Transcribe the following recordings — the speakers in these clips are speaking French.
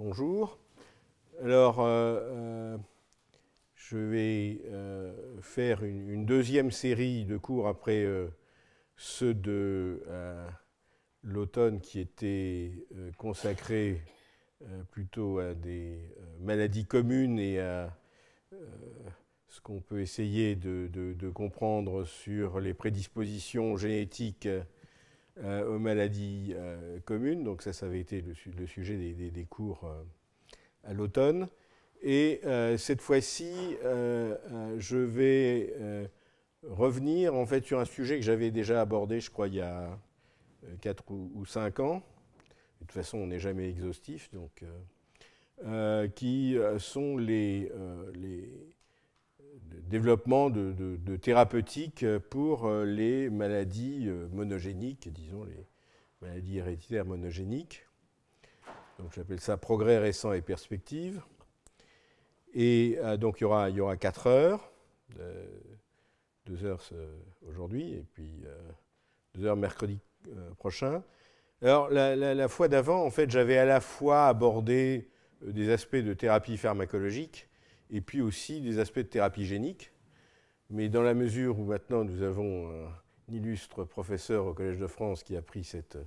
Bonjour. Alors, je vais faire une deuxième série de cours après ceux de l'automne qui étaient consacrés plutôt à des maladies communes et à ce qu'on peut essayer de comprendre sur les prédispositions génétiques aux maladies communes. Donc ça avait été le sujet des cours à l'automne. Et cette fois-ci, je vais revenir en fait sur un sujet que j'avais déjà abordé, je crois, il y a 4 ou 5 ans. De toute façon, on n'est jamais exhaustif, donc, qui sont les développements de thérapeutiques pour les maladies monogéniques, disons les maladies héréditaires monogéniques. Donc j'appelle ça progrès récents et perspectives. Et donc il y aura 4 heures, 2 heures aujourd'hui et puis 2 heures mercredi prochain. Alors la fois d'avant, en fait, j'avais à la fois abordé des aspects de thérapie pharmacologique et puis aussi des aspects de thérapie génique. Mais dans la mesure où maintenant nous avons un illustre professeur au Collège de France qui a pris cette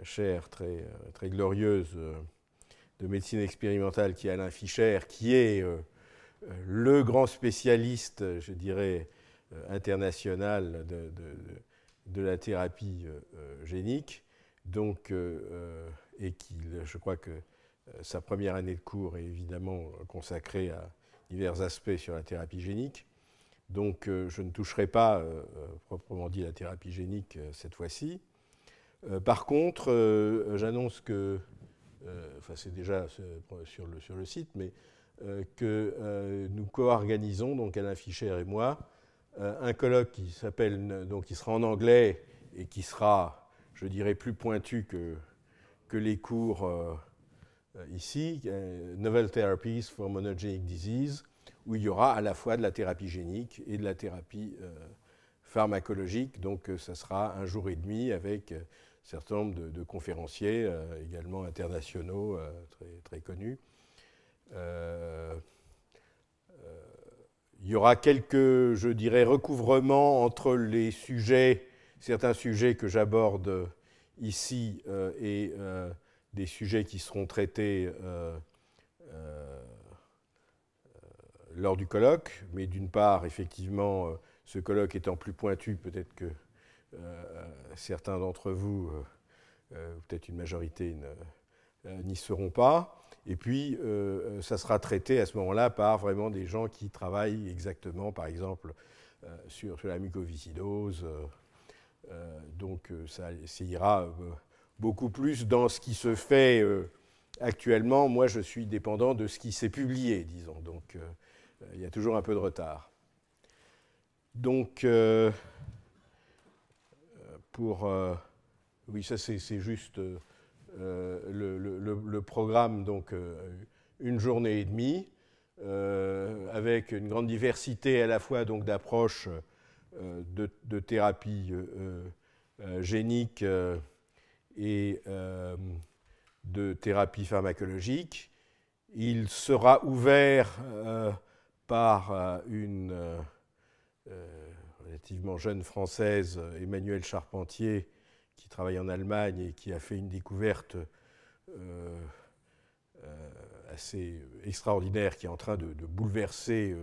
chaire très glorieuse de médecine expérimentale, qui est Alain Fischer, qui est le grand spécialiste, je dirais, international de la thérapie génique, donc, et qui, je crois que sa première année de cours est évidemment consacrée à divers aspects sur la thérapie génique. Donc je ne toucherai pas proprement dit la thérapie génique cette fois-ci. Par contre, j'annonce que, enfin c'est déjà sur le site, mais que nous co-organisons, donc Alain Fischer et moi, un colloque qui s'appelle, donc qui sera en anglais et qui sera, je dirais, plus pointu que les cours ici, Novel Therapies for Monogenic Disease, où il y aura à la fois de la thérapie génique et de la thérapie pharmacologique. Donc ça sera un jour et demi avec un certain nombre de conférenciers, également internationaux, très connus. Il y aura quelques, je dirais, recouvrements entre les sujets, certains sujets que j'aborde ici et des sujets qui seront traités lors du colloque. Mais d'une part, effectivement, ce colloque étant plus pointu, peut-être que certains d'entre vous, peut-être une majorité, n'y seront pas. Et puis, ça sera traité à ce moment-là par vraiment des gens qui travaillent exactement, par exemple, sur la mucoviscidose. Donc, ça ira beaucoup plus dans ce qui se fait actuellement. Moi, je suis dépendant de ce qui s'est publié, disons. Donc, il y a toujours un peu de retard. Donc, oui, ça, c'est juste le programme, donc une journée et demie, avec une grande diversité à la fois d'approches de thérapie génique et de thérapie pharmacologique. Il sera ouvert par une relativement jeune Française, Emmanuelle Charpentier, qui travaille en Allemagne et qui a fait une découverte assez extraordinaire, qui est en train de bouleverser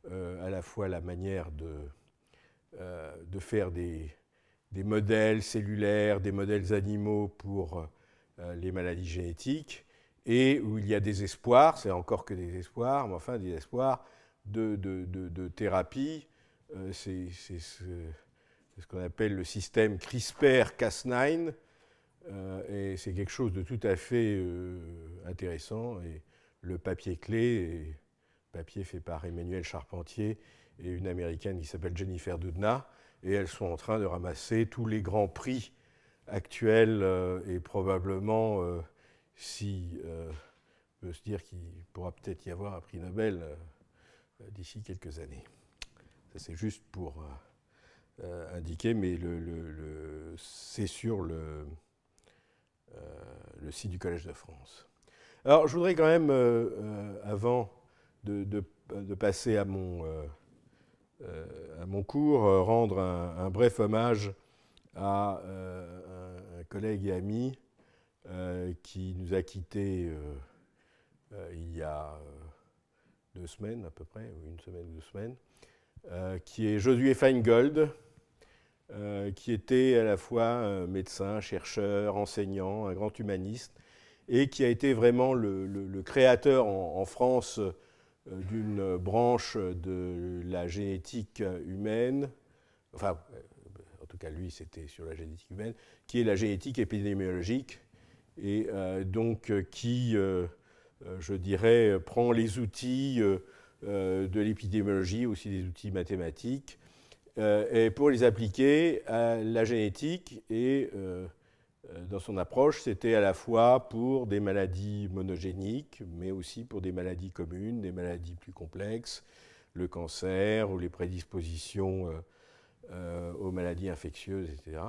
à la fois la manière de faire des modèles cellulaires, des modèles animaux pour les maladies génétiques, et où il y a des espoirs, c'est encore que des espoirs, mais enfin des espoirs de thérapie. C'est ce qu'on appelle le système CRISPR-Cas9, et c'est quelque chose de tout à fait intéressant. Et le papier clé, papier fait par Emmanuelle Charpentier et une américaine qui s'appelle Jennifer Doudna, et elles sont en train de ramasser tous les grands prix actuels, et probablement, si on peut se dire qu'il pourra peut-être y avoir un prix Nobel d'ici quelques années. Ça, c'est juste pour indiquer, mais c'est sur le site du Collège de France. Alors, je voudrais quand même, avant de passer à mon cours, rendre un bref hommage à un collègue et ami qui nous a quittés il y a 2 semaines à peu près, ou 1 semaine ou 2 semaines, qui est Josué Feingold, qui était à la fois médecin, chercheur, enseignant, un grand humaniste, et qui a été vraiment le créateur en France d'une branche de la génétique humaine, enfin, en tout cas lui c'était sur la génétique humaine, qui est la génétique épidémiologique, et donc qui, je dirais, prend les outils de l'épidémiologie, aussi des outils mathématiques, et pour les appliquer à la génétique. Et dans son approche, c'était à la fois pour des maladies monogéniques, mais aussi pour des maladies communes, des maladies plus complexes, le cancer ou les prédispositions aux maladies infectieuses, etc.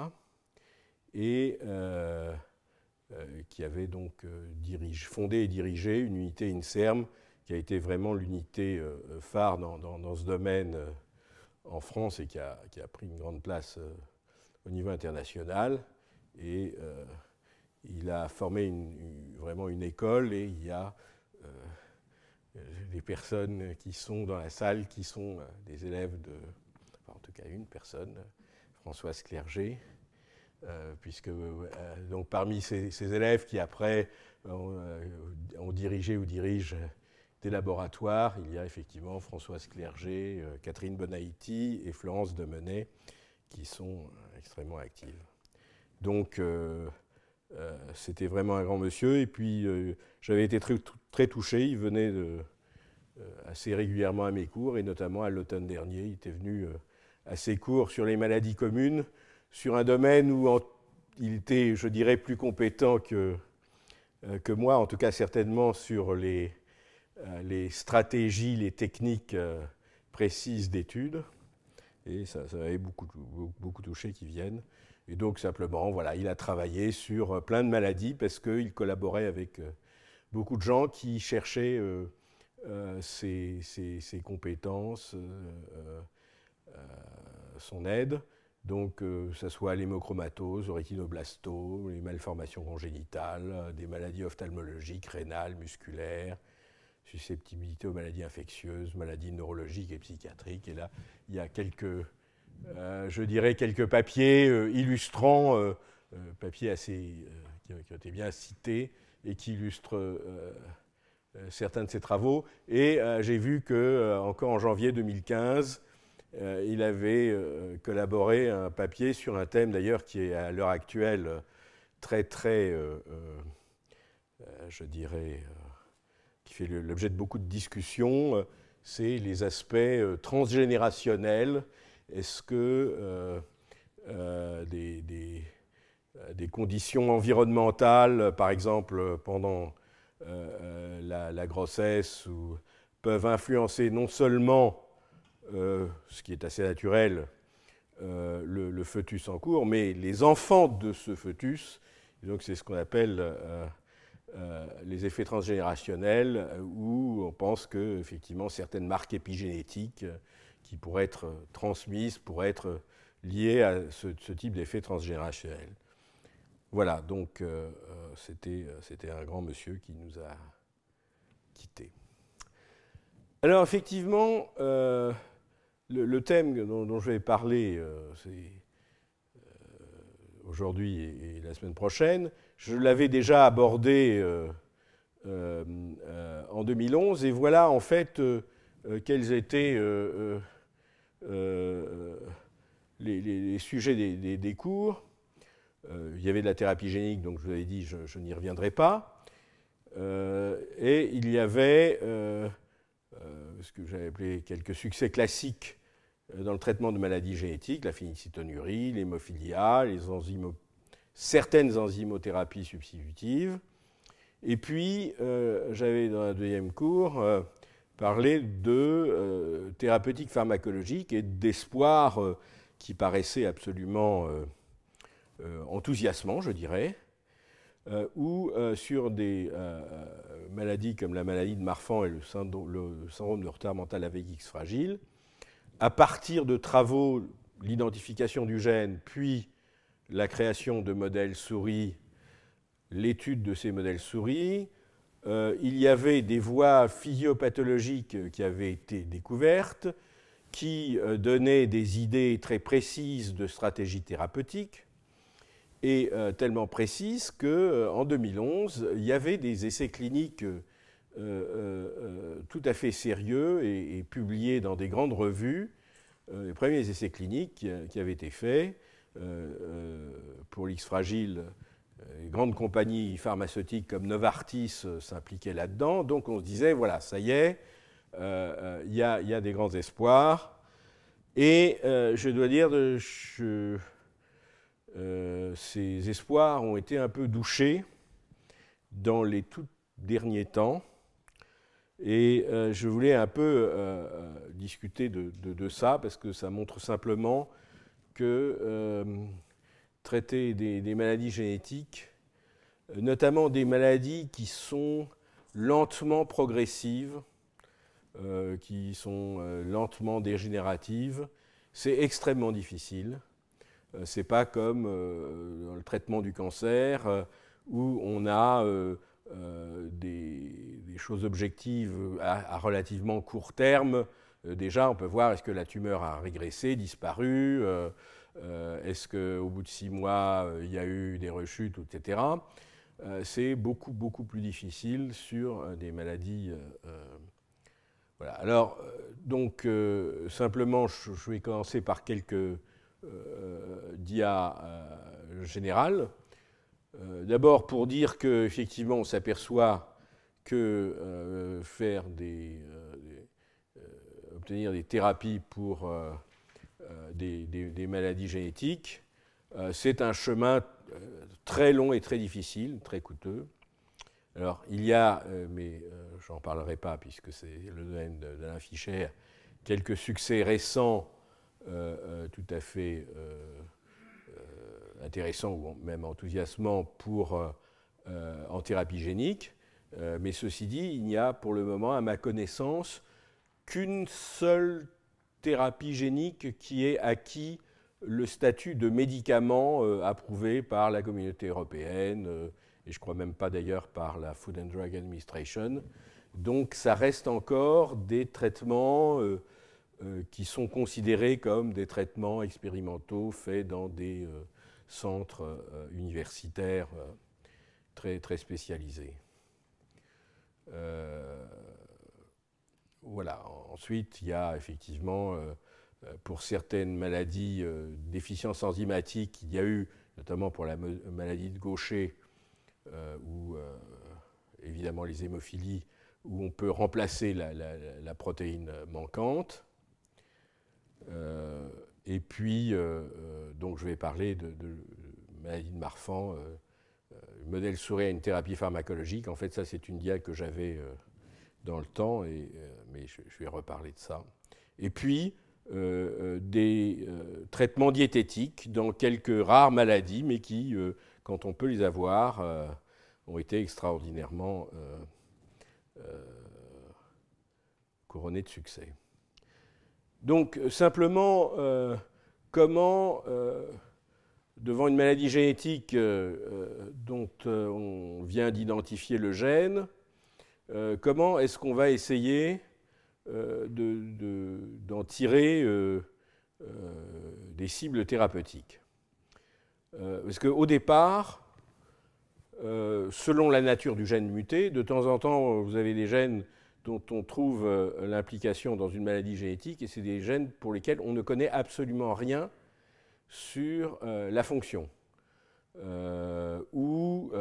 Et qui avait donc fondé et dirigé une unité INSERM qui a été vraiment l'unité phare dans ce domaine en France et qui a pris une grande place au niveau international. Et il a formé vraiment une école, et il y a des personnes qui sont dans la salle qui sont des élèves enfin, en tout cas une personne, Françoise Clerget, puisque donc parmi ces élèves qui après ont dirigé ou dirigent des laboratoires, il y a effectivement Françoise Clerget, Catherine Bonaïti et Florence Demenay qui sont extrêmement actives. Donc c'était vraiment un grand monsieur, et puis j'avais été très touché. Il venait assez régulièrement à mes cours, et notamment à l'automne dernier, il était venu à ses cours sur les maladies communes, sur un domaine où il était, je dirais, plus compétent que moi, en tout cas certainement sur les stratégies, les techniques précises d'études. Et ça avait beaucoup touché qu'ils viennent. Et donc simplement, voilà, il a travaillé sur plein de maladies parce qu'il collaborait avec beaucoup de gens qui cherchaient ses compétences, son aide. Donc que ce soit l'hémochromatose, le rétinoblasto, les malformations congénitales, des maladies ophtalmologiques, rénales, musculaires, susceptibilité aux maladies infectieuses, maladies neurologiques et psychiatriques. Et là, il y a je dirais quelques papiers illustrant, papiers qui ont été bien cités et qui illustrent certains de ses travaux. Et j'ai vu qu'encore en janvier 2015, il avait collaboré à un papier sur un thème d'ailleurs qui est à l'heure actuelle très, je dirais, qui fait l'objet de beaucoup de discussions, c'est les aspects transgénérationnels. Est-ce que des conditions environnementales, par exemple pendant la grossesse, peuvent influencer non seulement, ce qui est assez naturel, le fœtus en cours, mais les enfants de ce fœtus. Et donc c'est ce qu'on appelle les effets transgénérationnels, où on pense que effectivement certaines marques épigénétiques qui pourraient être transmises pourraient être liées à ce type d'effet transgénérationnel. Voilà, donc c'était un grand monsieur qui nous a quittés. Alors effectivement, le thème dont je vais parler aujourd'hui et la semaine prochaine, je l'avais déjà abordé en 2011, et voilà en fait quels étaient les sujets des cours. Il y avait de la thérapie génique, donc je vous avais dit, je n'y reviendrai pas. Et il y avait ce que j'avais appelé quelques succès classiques dans le traitement de maladies génétiques, la phénylcétonurie, l'hémophilia, certaines enzymothérapies substitutives. Et puis, j'avais dans un deuxième cours parlé de thérapeutique pharmacologique et d'espoir qui paraissait absolument enthousiasmant, je dirais. ou sur des maladies comme la maladie de Marfan et le syndrome de retard mental avec X fragile, à partir de travaux, l'identification du gène, puis la création de modèles souris, l'étude de ces modèles souris, il y avait des voies physiopathologiques qui avaient été découvertes, qui donnaient des idées très précises de stratégie thérapeutique, et tellement précises qu'en 2011, il y avait des essais cliniques tout à fait sérieux et publiés dans des grandes revues, les premiers essais cliniques qui avaient été faits pour l'X fragile. Les grandes compagnies pharmaceutiques comme Novartis s'impliquaient là-dedans. Donc on se disait, voilà, ça y est, il y a des grands espoirs. Et je dois dire, ces espoirs ont été un peu douchés dans les tout derniers temps. Et je voulais un peu discuter de ça, parce que ça montre simplement que traiter des maladies génétiques, notamment des maladies qui sont lentement progressives, qui sont lentement dégénératives, c'est extrêmement difficile. Ce n'est pas comme dans le traitement du cancer, où on a des choses objectives à relativement court terme. Déjà, on peut voir est-ce que la tumeur a régressé, disparu, est-ce qu'au bout de 6 mois, il y a eu des rechutes, etc. C'est beaucoup, beaucoup plus difficile sur des maladies. Voilà. Alors, donc, simplement, je vais commencer par quelques dias générales. D'abord, pour dire qu'effectivement, on s'aperçoit que obtenir des thérapies pour des maladies génétiques, c'est un chemin très long et très difficile, très coûteux. Alors, il y a, mais je n'en parlerai pas puisque c'est le domaine d'Alain Fischer, quelques succès récents tout à fait intéressants ou même enthousiasmants en thérapie génique. Mais ceci dit, il n'y a pour le moment, à ma connaissance, qu'une seule thérapie génique qui ait acquis le statut de médicament approuvé par la communauté européenne, et je ne crois même pas d'ailleurs par la Food and Drug Administration. Donc ça reste encore des traitements qui sont considérés comme des traitements expérimentaux faits dans des centres universitaires très, très spécialisés. Voilà. Ensuite, il y a effectivement, pour certaines maladies, déficiences enzymatiques, il y a eu, notamment pour la maladie de Gaucher, ou évidemment les hémophilies, où on peut remplacer la protéine manquante. Et puis, donc je vais parler de maladie de Marfan, modèle souris à une thérapie pharmacologique. En fait, ça, c'est une dia que j'avais dans le temps, mais je vais reparler de ça. Et puis, des traitements diététiques dans quelques rares maladies, mais qui, quand on peut les avoir, ont été extraordinairement couronnés de succès. Donc, simplement, comment, devant une maladie génétique dont on vient d'identifier le gène, comment est-ce qu'on va essayer d'en tirer des cibles thérapeutiques? Parce qu'au départ, selon la nature du gène muté, de temps en temps, vous avez des gènes dont on trouve l'implication dans une maladie génétique, et c'est des gènes pour lesquels on ne connaît absolument rien sur la fonction, ou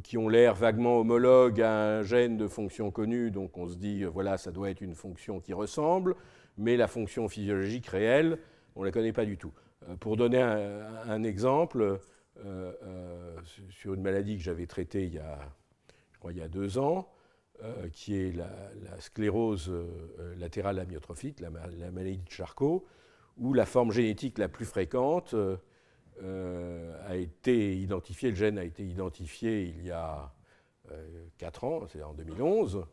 qui ont l'air vaguement homologues à un gène de fonction connue, donc on se dit, voilà, ça doit être une fonction qui ressemble, mais la fonction physiologique réelle, on ne la connaît pas du tout. Pour donner un exemple, sur une maladie que j'avais traitée il y a 2 ans, qui est la sclérose latérale amyotrophique, la maladie de Charcot, où la forme génétique la plus fréquente a été identifié, le gène a été identifié il y a 4 ans, c'est en 2011.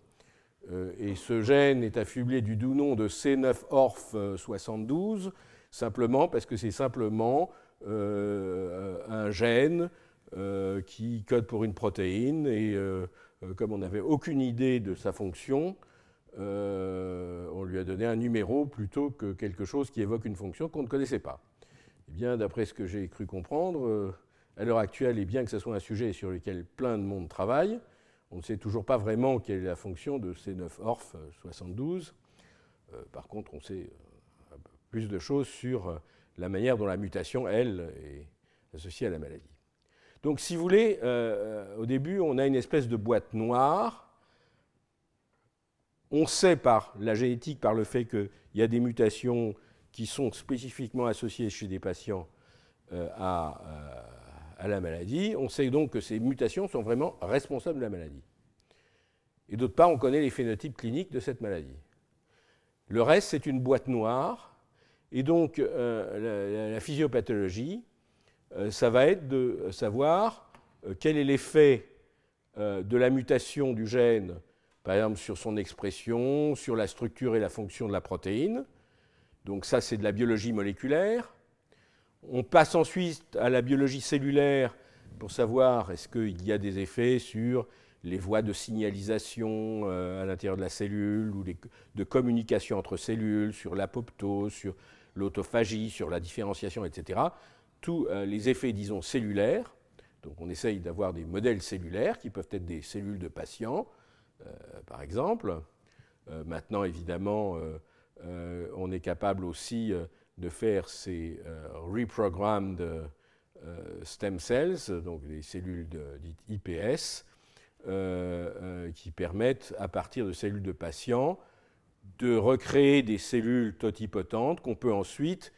Et ce gène est affublé du doux nom de C9orf72, simplement parce que c'est simplement un gène qui code pour une protéine, et comme on n'avait aucune idée de sa fonction, on lui a donné un numéro plutôt que quelque chose qui évoque une fonction qu'on ne connaissait pas. Eh bien, d'après ce que j'ai cru comprendre, à l'heure actuelle, et bien que ce soit un sujet sur lequel plein de monde travaille, on ne sait toujours pas vraiment quelle est la fonction de C9orf72. Par contre, on sait plus de choses sur la manière dont la mutation, elle, est associée à la maladie. Donc, si vous voulez, au début, on a une espèce de boîte noire. On sait par la génétique, par le fait qu'il y a des mutations qui sont spécifiquement associées chez des patients à la maladie. On sait donc que ces mutations sont vraiment responsables de la maladie. Et d'autre part, on connaît les phénotypes cliniques de cette maladie. Le reste, c'est une boîte noire. Et donc, la physiopathologie, ça va être de savoir quel est l'effet de la mutation du gène, par exemple sur son expression, sur la structure et la fonction de la protéine. Donc ça, c'est de la biologie moléculaire. On passe ensuite à la biologie cellulaire pour savoir est-ce qu'il y a des effets sur les voies de signalisation à l'intérieur de la cellule, ou de communication entre cellules, sur l'apoptose, sur l'autophagie, sur la différenciation, etc. Tous les effets, disons, cellulaires. Donc on essaye d'avoir des modèles cellulaires qui peuvent être des cellules de patients, par exemple. Maintenant, évidemment, on est capable aussi de faire ces reprogrammed stem cells, donc des cellules dites iPS, qui permettent, à partir de cellules de patients, de recréer des cellules totipotentes qu'on peut ensuite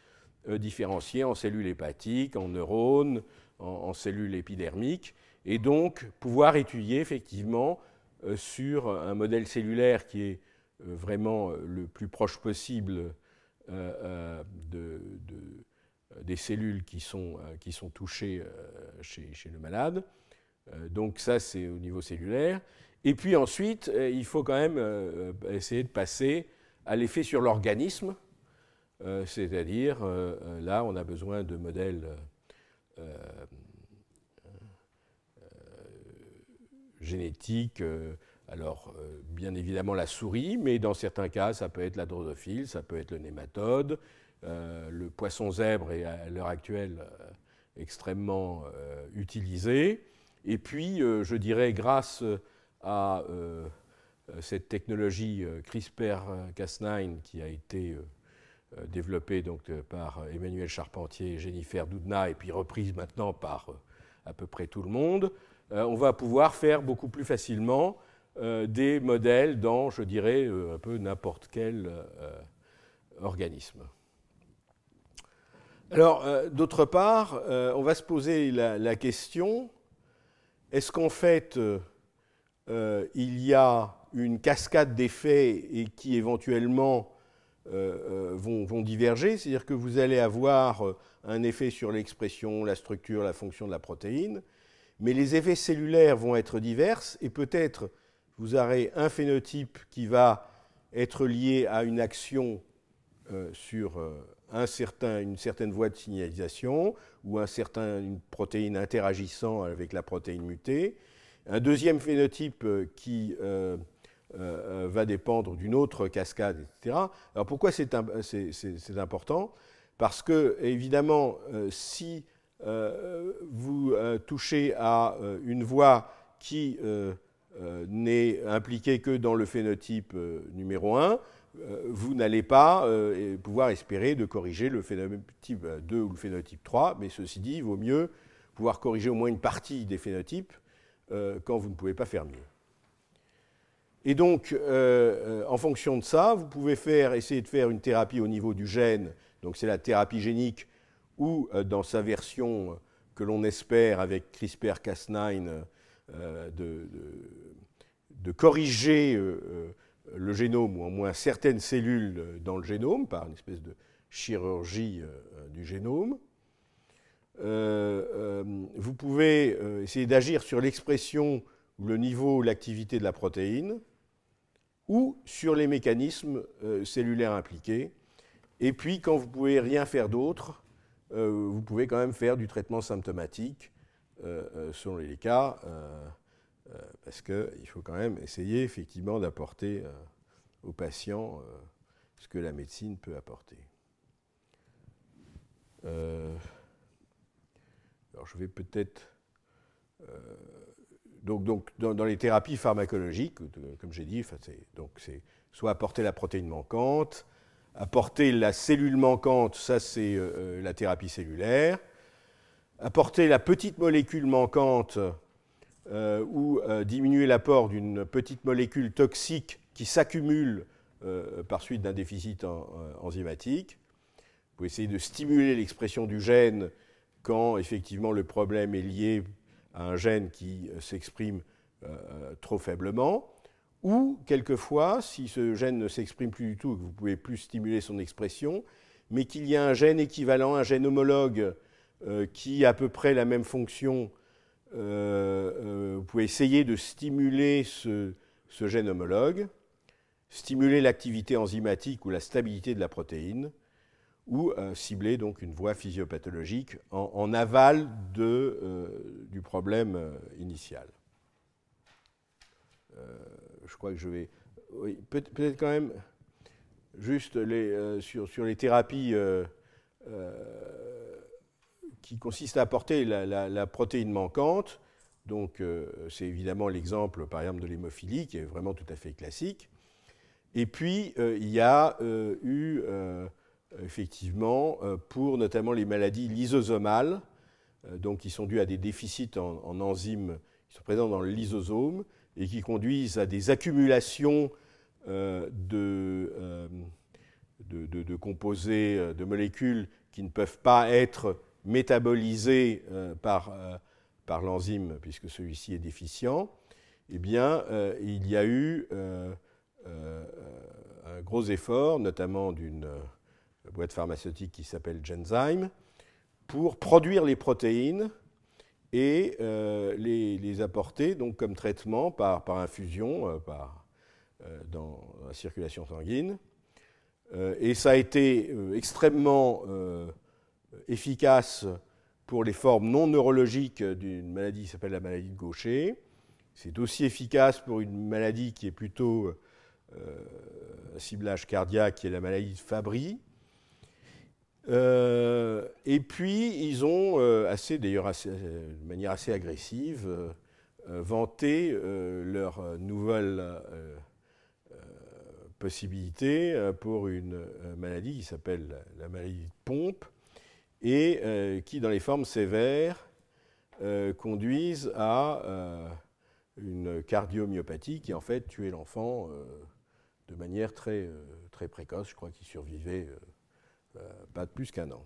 différencier en cellules hépatiques, en neurones, en cellules épidermiques, et donc pouvoir étudier effectivement sur un modèle cellulaire qui est vraiment le plus proche possible des cellules qui sont touchées chez le malade. Donc ça, c'est au niveau cellulaire. Et puis ensuite, il faut quand même essayer de passer à l'effet sur l'organisme, c'est-à-dire, là, on a besoin de modèles génétiques. Alors, bien évidemment, la souris, mais dans certains cas, ça peut être la drosophile, ça peut être le nématode. Le poisson zèbre est à l'heure actuelle extrêmement utilisé. Et puis, je dirais, grâce à cette technologie CRISPR-Cas9 qui a été développée donc, par Emmanuel Charpentier et Jennifer Doudna, et puis reprise maintenant par à peu près tout le monde, on va pouvoir faire beaucoup plus facilement des modèles dans, je dirais, un peu n'importe quel organisme. Alors, d'autre part, on va se poser la question, est-ce qu'en fait, il y a une cascade d'effets et qui éventuellement vont diverger, c'est-à-dire que vous allez avoir un effet sur l'expression, la structure, la fonction de la protéine, mais les effets cellulaires vont être divers, et peut-être vous aurez un phénotype qui va être lié à une action sur une certaine voie de signalisation, ou une protéine interagissant avec la protéine mutée. Un deuxième phénotype qui va dépendre d'une autre cascade, etc. Alors pourquoi c'est important? Parce que, évidemment, si vous touchez à une voie qui n'est impliquée que dans le phénotype numéro 1, vous n'allez pas pouvoir espérer de corriger le phénotype 2 ou le phénotype 3, mais ceci dit, il vaut mieux pouvoir corriger au moins une partie des phénotypes quand vous ne pouvez pas faire mieux. Et donc, en fonction de ça, vous pouvez essayer de faire une thérapie au niveau du gène, donc c'est la thérapie génique, ou dans sa version que l'on espère avec CRISPR-Cas9, de corriger le génome, ou au moins certaines cellules dans le génome, par une espèce de chirurgie du génome. vous pouvez essayer d'agir sur l'expression ou le niveau ou l'activité de la protéine, ou sur les mécanismes cellulaires impliqués. Et puis, quand vous ne pouvez rien faire d'autre, vous pouvez quand même faire du traitement symptomatique, selon les cas, parce qu'il faut quand même essayer effectivement d'apporter aux patients ce que la médecine peut apporter. Alors je vais peut-être... donc dans les thérapies pharmacologiques, comme j'ai dit, c'est soit apporter la protéine manquante, apporter la cellule manquante, ça c'est la thérapie cellulaire, apporter la petite molécule manquante ou diminuer l'apport d'une petite molécule toxique qui s'accumule par suite d'un déficit enzymatique. Vous pouvez essayer de stimuler l'expression du gène quand effectivement le problème est lié à un gène qui s'exprime trop faiblement, ou quelquefois, si ce gène ne s'exprime plus du tout et que vous ne pouvez plus stimuler son expression, mais qu'il y a un gène équivalent, un gène homologue qui a à peu près la même fonction, vous pouvez essayer de stimuler ce gène homologue, stimuler l'activité enzymatique ou la stabilité de la protéine, ou cibler donc une voie physiopathologique en aval du problème initial. Je crois que je vais... Oui, peut-être quand même, juste sur les thérapies qui consistent à apporter la protéine manquante. Donc, c'est évidemment l'exemple, par exemple, de l'hémophilie, qui est vraiment tout à fait classique. Et puis, il y a eu... effectivement, pour notamment les maladies lysosomales, donc qui sont dues à des déficits en enzymes qui sont présents dans le lysosome et qui conduisent à des accumulations de composés, de molécules qui ne peuvent pas être métabolisées par l'enzyme puisque celui-ci est déficient. Eh bien, il y a eu un gros effort, notamment d'une boîte pharmaceutique qui s'appelle Genzyme, pour produire les protéines et les apporter donc, comme traitement par infusion dans la circulation sanguine. Et ça a été extrêmement efficace pour les formes non neurologiques d'une maladie qui s'appelle la maladie de Gaucher. C'est aussi efficace pour une maladie qui est plutôt un ciblage cardiaque, qui est la maladie de Fabry. Et puis, ils ont, de manière assez agressive, vanté leur nouvelle possibilité pour une maladie qui s'appelle la maladie de Pompe et qui, dans les formes sévères, conduisent à une cardiomyopathie qui, en fait, tuait l'enfant de manière très, très précoce. Je crois qu'il survivait pas de plus qu'1 an.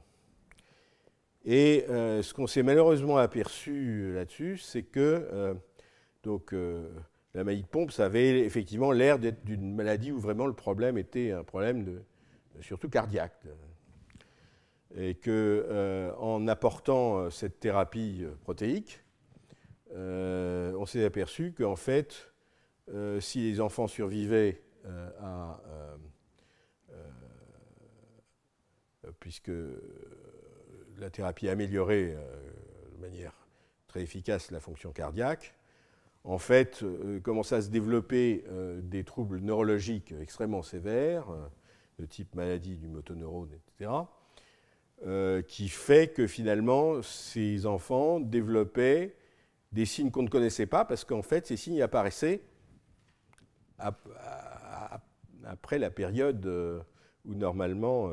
Et ce qu'on s'est malheureusement aperçu là-dessus, c'est que la maladie de Pompe, ça avait effectivement l'air d'être d'une maladie où vraiment le problème était un problème surtout cardiaque. Et qu'en apportant cette thérapie protéique, on s'est aperçu qu'en fait, si les enfants survivaient puisque la thérapie améliorait de manière très efficace la fonction cardiaque, en fait, commençaient à se développer des troubles neurologiques extrêmement sévères, de type maladie du motoneurone, etc., qui fait que finalement, ces enfants développaient des signes qu'on ne connaissait pas, parce qu'en fait, ces signes apparaissaient après la période où normalement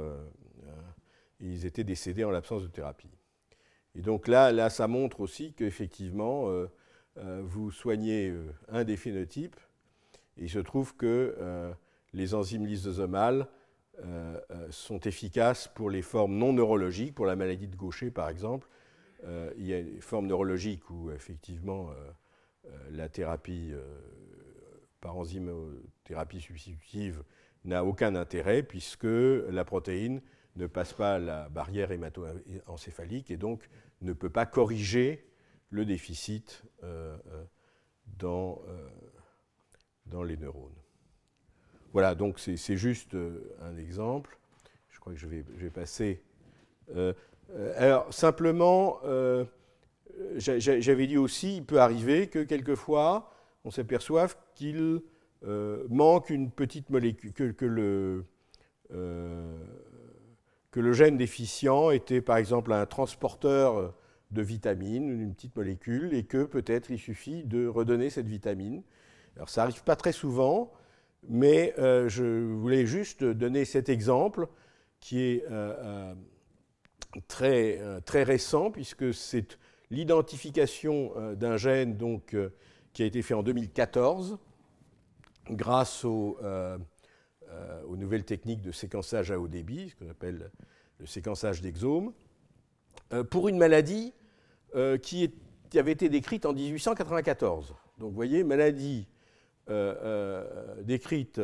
ils étaient décédés en l'absence de thérapie. Et donc là ça montre aussi qu'effectivement, vous soignez un des phénotypes, et il se trouve que les enzymes lysosomales sont efficaces pour les formes non neurologiques, pour la maladie de Gaucher par exemple. Il y a des formes neurologiques où effectivement la thérapie par enzymothérapie substitutive n'a aucun intérêt, puisque la protéine ne passe pas la barrière hémato-encéphalique et donc ne peut pas corriger le déficit dans les neurones. Voilà, donc c'est juste un exemple. Je crois que je vais passer. Alors, simplement, j'avais dit aussi, il peut arriver que quelquefois, on s'aperçoive qu'il manque une petite molécule, que le gène déficient était par exemple un transporteur de vitamine, une petite molécule, et que peut-être il suffit de redonner cette vitamine. Alors ça n'arrive pas très souvent, mais je voulais juste donner cet exemple qui est très récent, puisque c'est l'identification d'un gène donc, qui a été fait en 2014 grâce aux nouvelles techniques de séquençage à haut débit, ce qu'on appelle le séquençage d'exomes, pour une maladie qui avait été décrite en 1894. Donc vous voyez, maladie décrite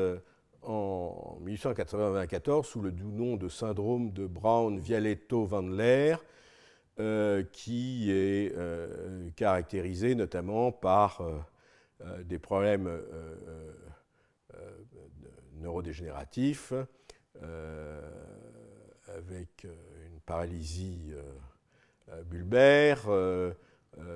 en 1894 sous le doux nom de syndrome de Brown-Vialetto-Van Leer, qui est caractérisé notamment par des problèmes neurodégénératifs, avec une paralysie bulbaire,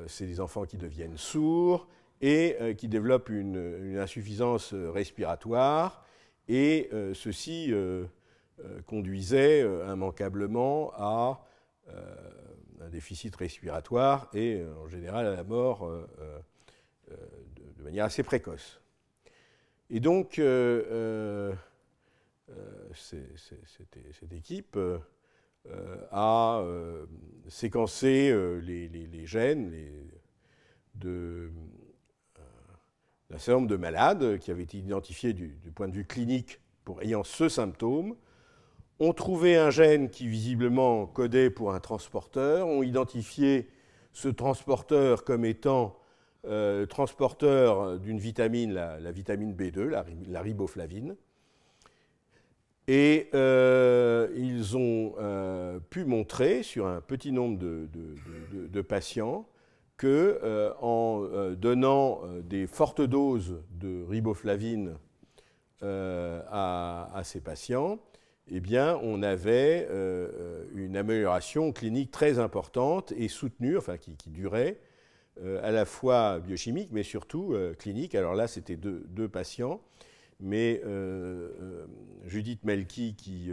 c'est des enfants qui deviennent sourds et qui développent une insuffisance respiratoire, et ceci conduisait immanquablement à un déficit respiratoire et en général à la mort de manière assez précoce. Et donc, cette équipe a séquencé les gènes d'un certain nombre de malades qui avaient été identifiés du point de vue clinique pour ayant ce symptôme, ont trouvé un gène qui visiblement codait pour un transporteur, ont identifié ce transporteur comme étant transporteur d'une vitamine, la vitamine B2, la riboflavine. Et ils ont pu montrer sur un petit nombre de patients que en donnant des fortes doses de riboflavine à ces patients, eh bien, on avait une amélioration clinique très importante et soutenue, enfin qui durait, à la fois biochimique, mais surtout clinique. Alors là, c'était deux patients, mais Judith Melki, qui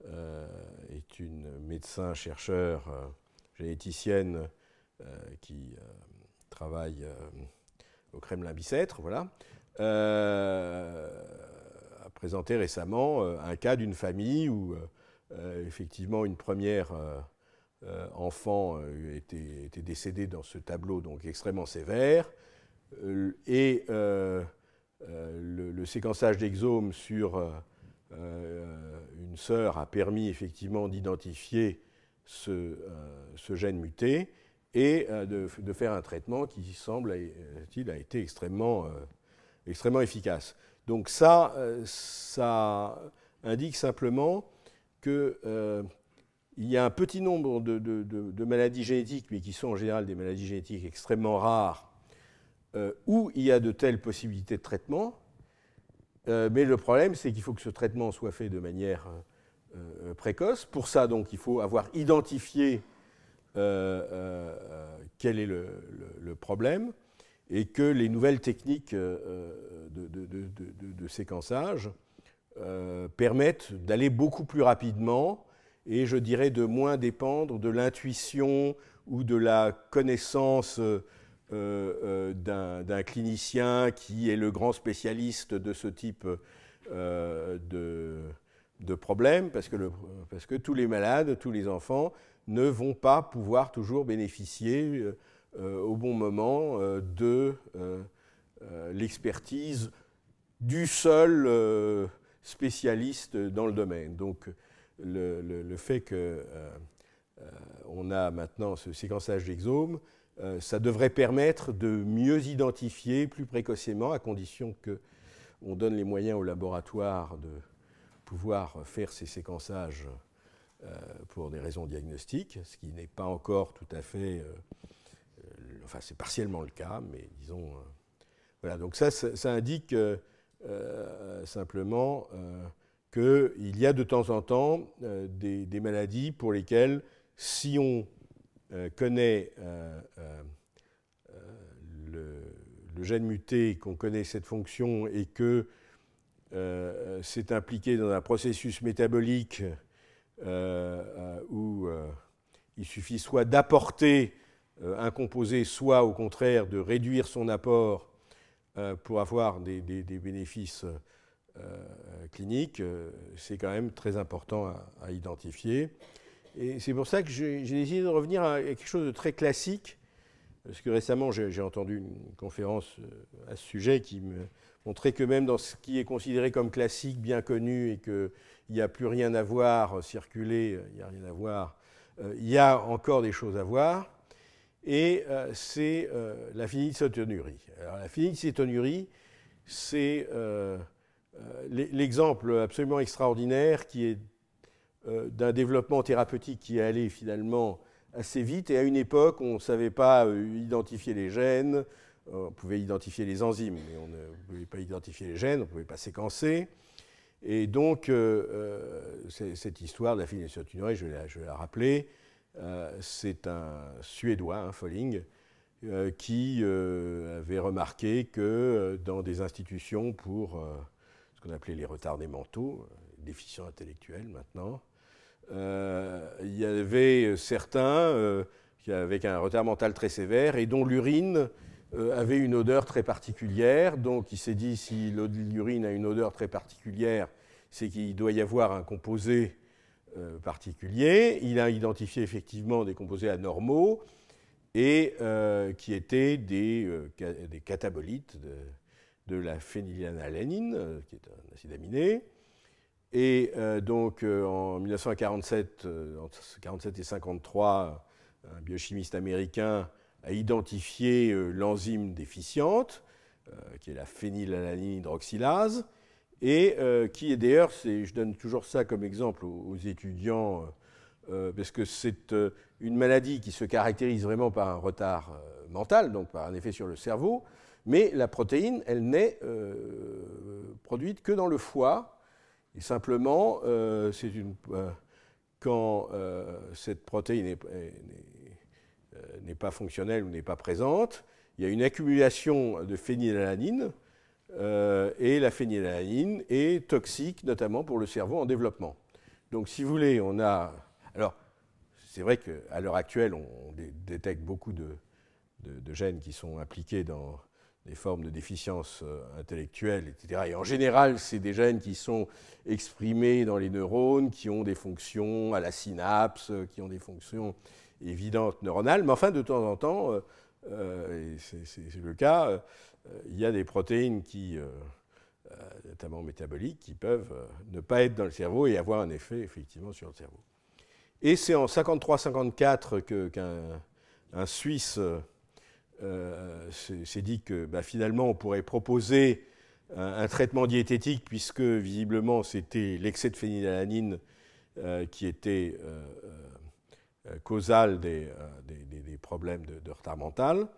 est une médecin-chercheur généticienne qui travaille au Kremlin-Bicêtre, voilà, a présenté récemment un cas d'une famille où effectivement une première enfant était décédé dans ce tableau donc extrêmement sévère, et le séquençage d'exomes sur une sœur a permis effectivement d'identifier ce gène muté et de faire un traitement qui semble-t-il a été extrêmement efficace. Donc ça indique simplement qu'il y a un petit nombre de maladies génétiques, mais qui sont en général des maladies génétiques extrêmement rares, où il y a de telles possibilités de traitement. Mais le problème, c'est qu'il faut que ce traitement soit fait de manière précoce. Pour ça, donc, il faut avoir identifié quel est le problème, et que les nouvelles techniques de séquençage permettent d'aller beaucoup plus rapidement et, je dirais, de moins dépendre de l'intuition ou de la connaissance d'un clinicien qui est le grand spécialiste de ce type de problème, parce que tous les malades, tous les enfants ne vont pas pouvoir toujours bénéficier au bon moment de l'expertise du seul spécialiste dans le domaine. Donc le fait qu'on a maintenant ce séquençage d'exomes, ça devrait permettre de mieux identifier plus précocement, à condition qu'on donne les moyens au laboratoire de pouvoir faire ces séquençages pour des raisons diagnostiques, ce qui n'est pas encore tout à fait... enfin, c'est partiellement le cas, mais disons... voilà, donc ça indique simplement qu'il y a de temps en temps des maladies pour lesquelles, si on connaît le gène muté, qu'on connaît cette fonction et que c'est impliqué dans un processus métabolique où il suffit soit d'apporter un composé, soit au contraire de réduire son apport pour avoir des bénéfices cliniques, c'est quand même très important à identifier. Et c'est pour ça que j'ai décidé de revenir à quelque chose de très classique, parce que récemment j'ai entendu une conférence à ce sujet qui me montrait que même dans ce qui est considéré comme classique, bien connu, et qu'il n'y a plus rien à voir, circuler, il n'y a rien à voir, il y a encore des choses à voir, et c'est la phénylcétonurie. Alors la phénylcétonurie, c'est l'exemple absolument extraordinaire qui est d'un développement thérapeutique qui est allé finalement assez vite, et à une époque, on ne savait pas identifier les gènes, on pouvait identifier les enzymes, mais on ne pouvait pas identifier les gènes, on ne pouvait pas séquencer. Et donc, cette histoire de la phénylcétonurie, je vais la rappeler, c'est un Suédois, Folling, qui avait remarqué que dans des institutions pour ce qu'on appelait les retardés mentaux, déficients intellectuels maintenant, il y avait certains avec un retard mental très sévère et dont l'urine avait une odeur très particulière. Donc il s'est dit, si l'urine a une odeur très particulière, c'est qu'il doit y avoir un composé particulier. Il a identifié effectivement des composés anormaux et qui étaient des catabolites de la phénylalanine, qui est un acide aminé. Et donc en 1947, entre 1947 et 1953, un biochimiste américain a identifié l'enzyme déficiente, qui est la phénylalanine hydroxylase, et qui est d'ailleurs, je donne toujours ça comme exemple aux étudiants, parce que c'est une maladie qui se caractérise vraiment par un retard mental, donc par un effet sur le cerveau, mais la protéine, elle n'est produite que dans le foie. Et simplement, quand cette protéine n'est pas fonctionnelle ou n'est pas présente, il y a une accumulation de phénylalanine, et la phénylalanine est toxique, notamment pour le cerveau en développement. Donc, si vous voulez, on a... Alors, c'est vrai qu'à l'heure actuelle, on détecte beaucoup de gènes qui sont impliqués dans des formes de déficience intellectuelle, etc. Et en général, c'est des gènes qui sont exprimés dans les neurones, qui ont des fonctions à la synapse, qui ont des fonctions évidentes neuronales. Mais enfin, de temps en temps, et c'est le cas, il y a des protéines qui, notamment métaboliques, qui peuvent ne pas être dans le cerveau et avoir un effet effectivement sur le cerveau. Et c'est en 1953-1954 qu'un Suisse s'est dit que finalement on pourrait proposer un traitement diététique, puisque visiblement c'était l'excès de phénylalanine qui était causal des problèmes de retard mental.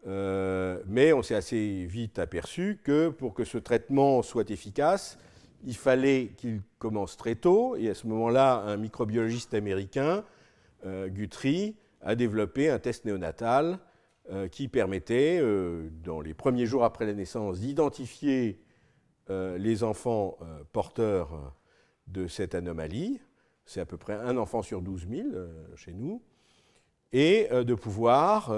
Mais on s'est assez vite aperçu que pour que ce traitement soit efficace, il fallait qu'il commence très tôt, et à ce moment-là, un microbiologiste américain, Guthrie, a développé un test néonatal qui permettait, dans les premiers jours après la naissance, d'identifier les enfants porteurs de cette anomalie. C'est à peu près un enfant sur 12 000 chez nous, et de pouvoir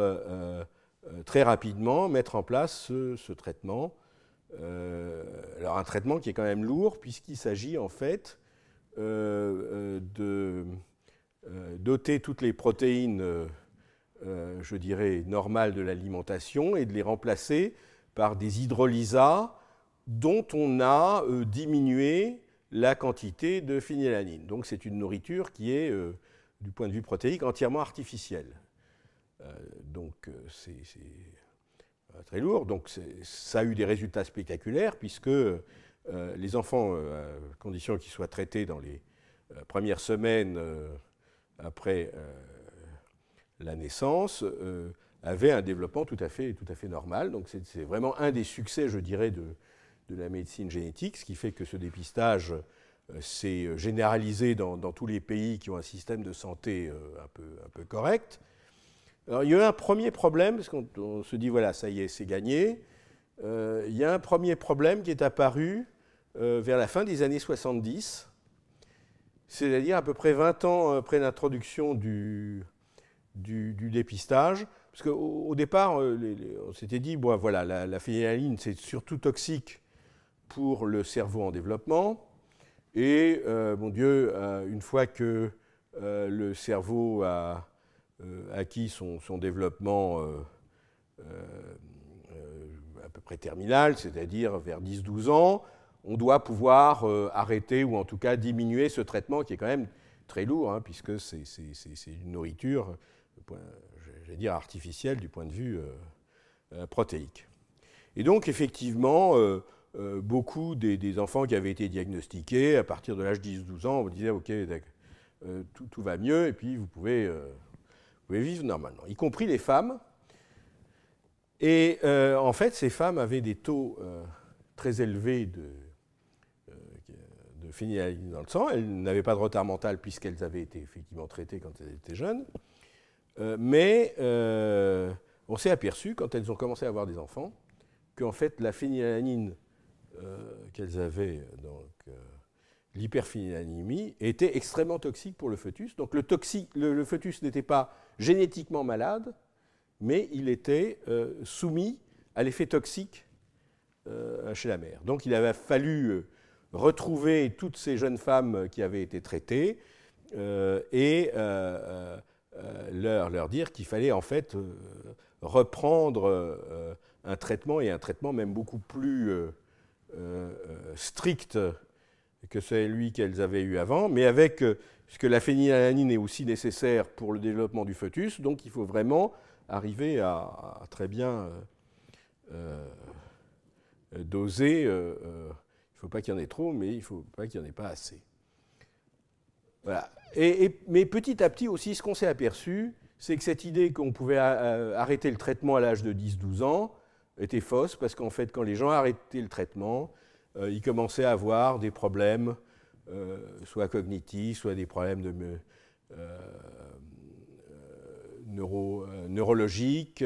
très rapidement mettre en place ce traitement. Alors un traitement qui est quand même lourd, puisqu'il s'agit en fait de doter toutes les protéines je dirais, normales de l'alimentation et de les remplacer par des hydrolysats dont on a diminué la quantité de phénylalanine. Donc c'est une nourriture qui est, du point de vue protéique, entièrement artificielle. Donc c'est très lourd. Donc ça a eu des résultats spectaculaires, puisque les enfants, à condition qu'ils soient traités dans les premières semaines après la naissance, avaient un développement tout à fait normal. Donc c'est vraiment un des succès, je dirais, de la médecine génétique, ce qui fait que ce dépistage s'est généralisé dans tous les pays qui ont un système de santé un peu correct. Alors il y a eu un premier problème, parce qu'on se dit, voilà, ça y est, c'est gagné. Il y a un premier problème qui est apparu vers la fin des années 70, c'est-à-dire à peu près 20 ans après l'introduction du dépistage. Parce qu'au départ, on s'était dit, bon, voilà, la phénylalanine, c'est surtout toxique pour le cerveau en développement. Et, mon Dieu, une fois que le cerveau a acquis son développement à peu près terminal, c'est-à-dire vers 10-12 ans, on doit pouvoir arrêter ou en tout cas diminuer ce traitement qui est quand même très lourd, hein, puisque c'est une nourriture, j'allais dire artificielle du point de vue protéique. Et donc effectivement, beaucoup des enfants qui avaient été diagnostiqués à partir de l'âge de 10-12 ans, on disait ok, tout va mieux et puis vous pouvez vivre normalement, y compris les femmes. Et en fait, ces femmes avaient des taux très élevés de phénylalanine dans le sang. Elles n'avaient pas de retard mental puisqu'elles avaient été effectivement traitées quand elles étaient jeunes. Mais on s'est aperçu, quand elles ont commencé à avoir des enfants, qu'en fait, la phénylalanine qu'elles avaient, donc l'hyperphénylalanémie, était extrêmement toxique pour le fœtus. Donc le fœtus n'était pas génétiquement malade, mais il était soumis à l'effet toxique chez la mère. Donc il avait fallu retrouver toutes ces jeunes femmes qui avaient été traitées et leur dire qu'il fallait en fait reprendre un traitement, et un traitement même beaucoup plus strict que celui qu'elles avaient eu avant, mais avec, puisque la phénylalanine est aussi nécessaire pour le développement du fœtus, donc il faut vraiment arriver à très bien doser. Il ne faut pas qu'il y en ait trop, mais il ne faut pas qu'il n'y en ait pas assez. Voilà. Mais petit à petit aussi, ce qu'on s'est aperçu, c'est que cette idée qu'on pouvait arrêter le traitement à l'âge de 10-12 ans était fausse, parce qu'en fait, quand les gens arrêtaient le traitement, ils commençaient à avoir des problèmes, soit cognitifs, soit des problèmes neurologiques.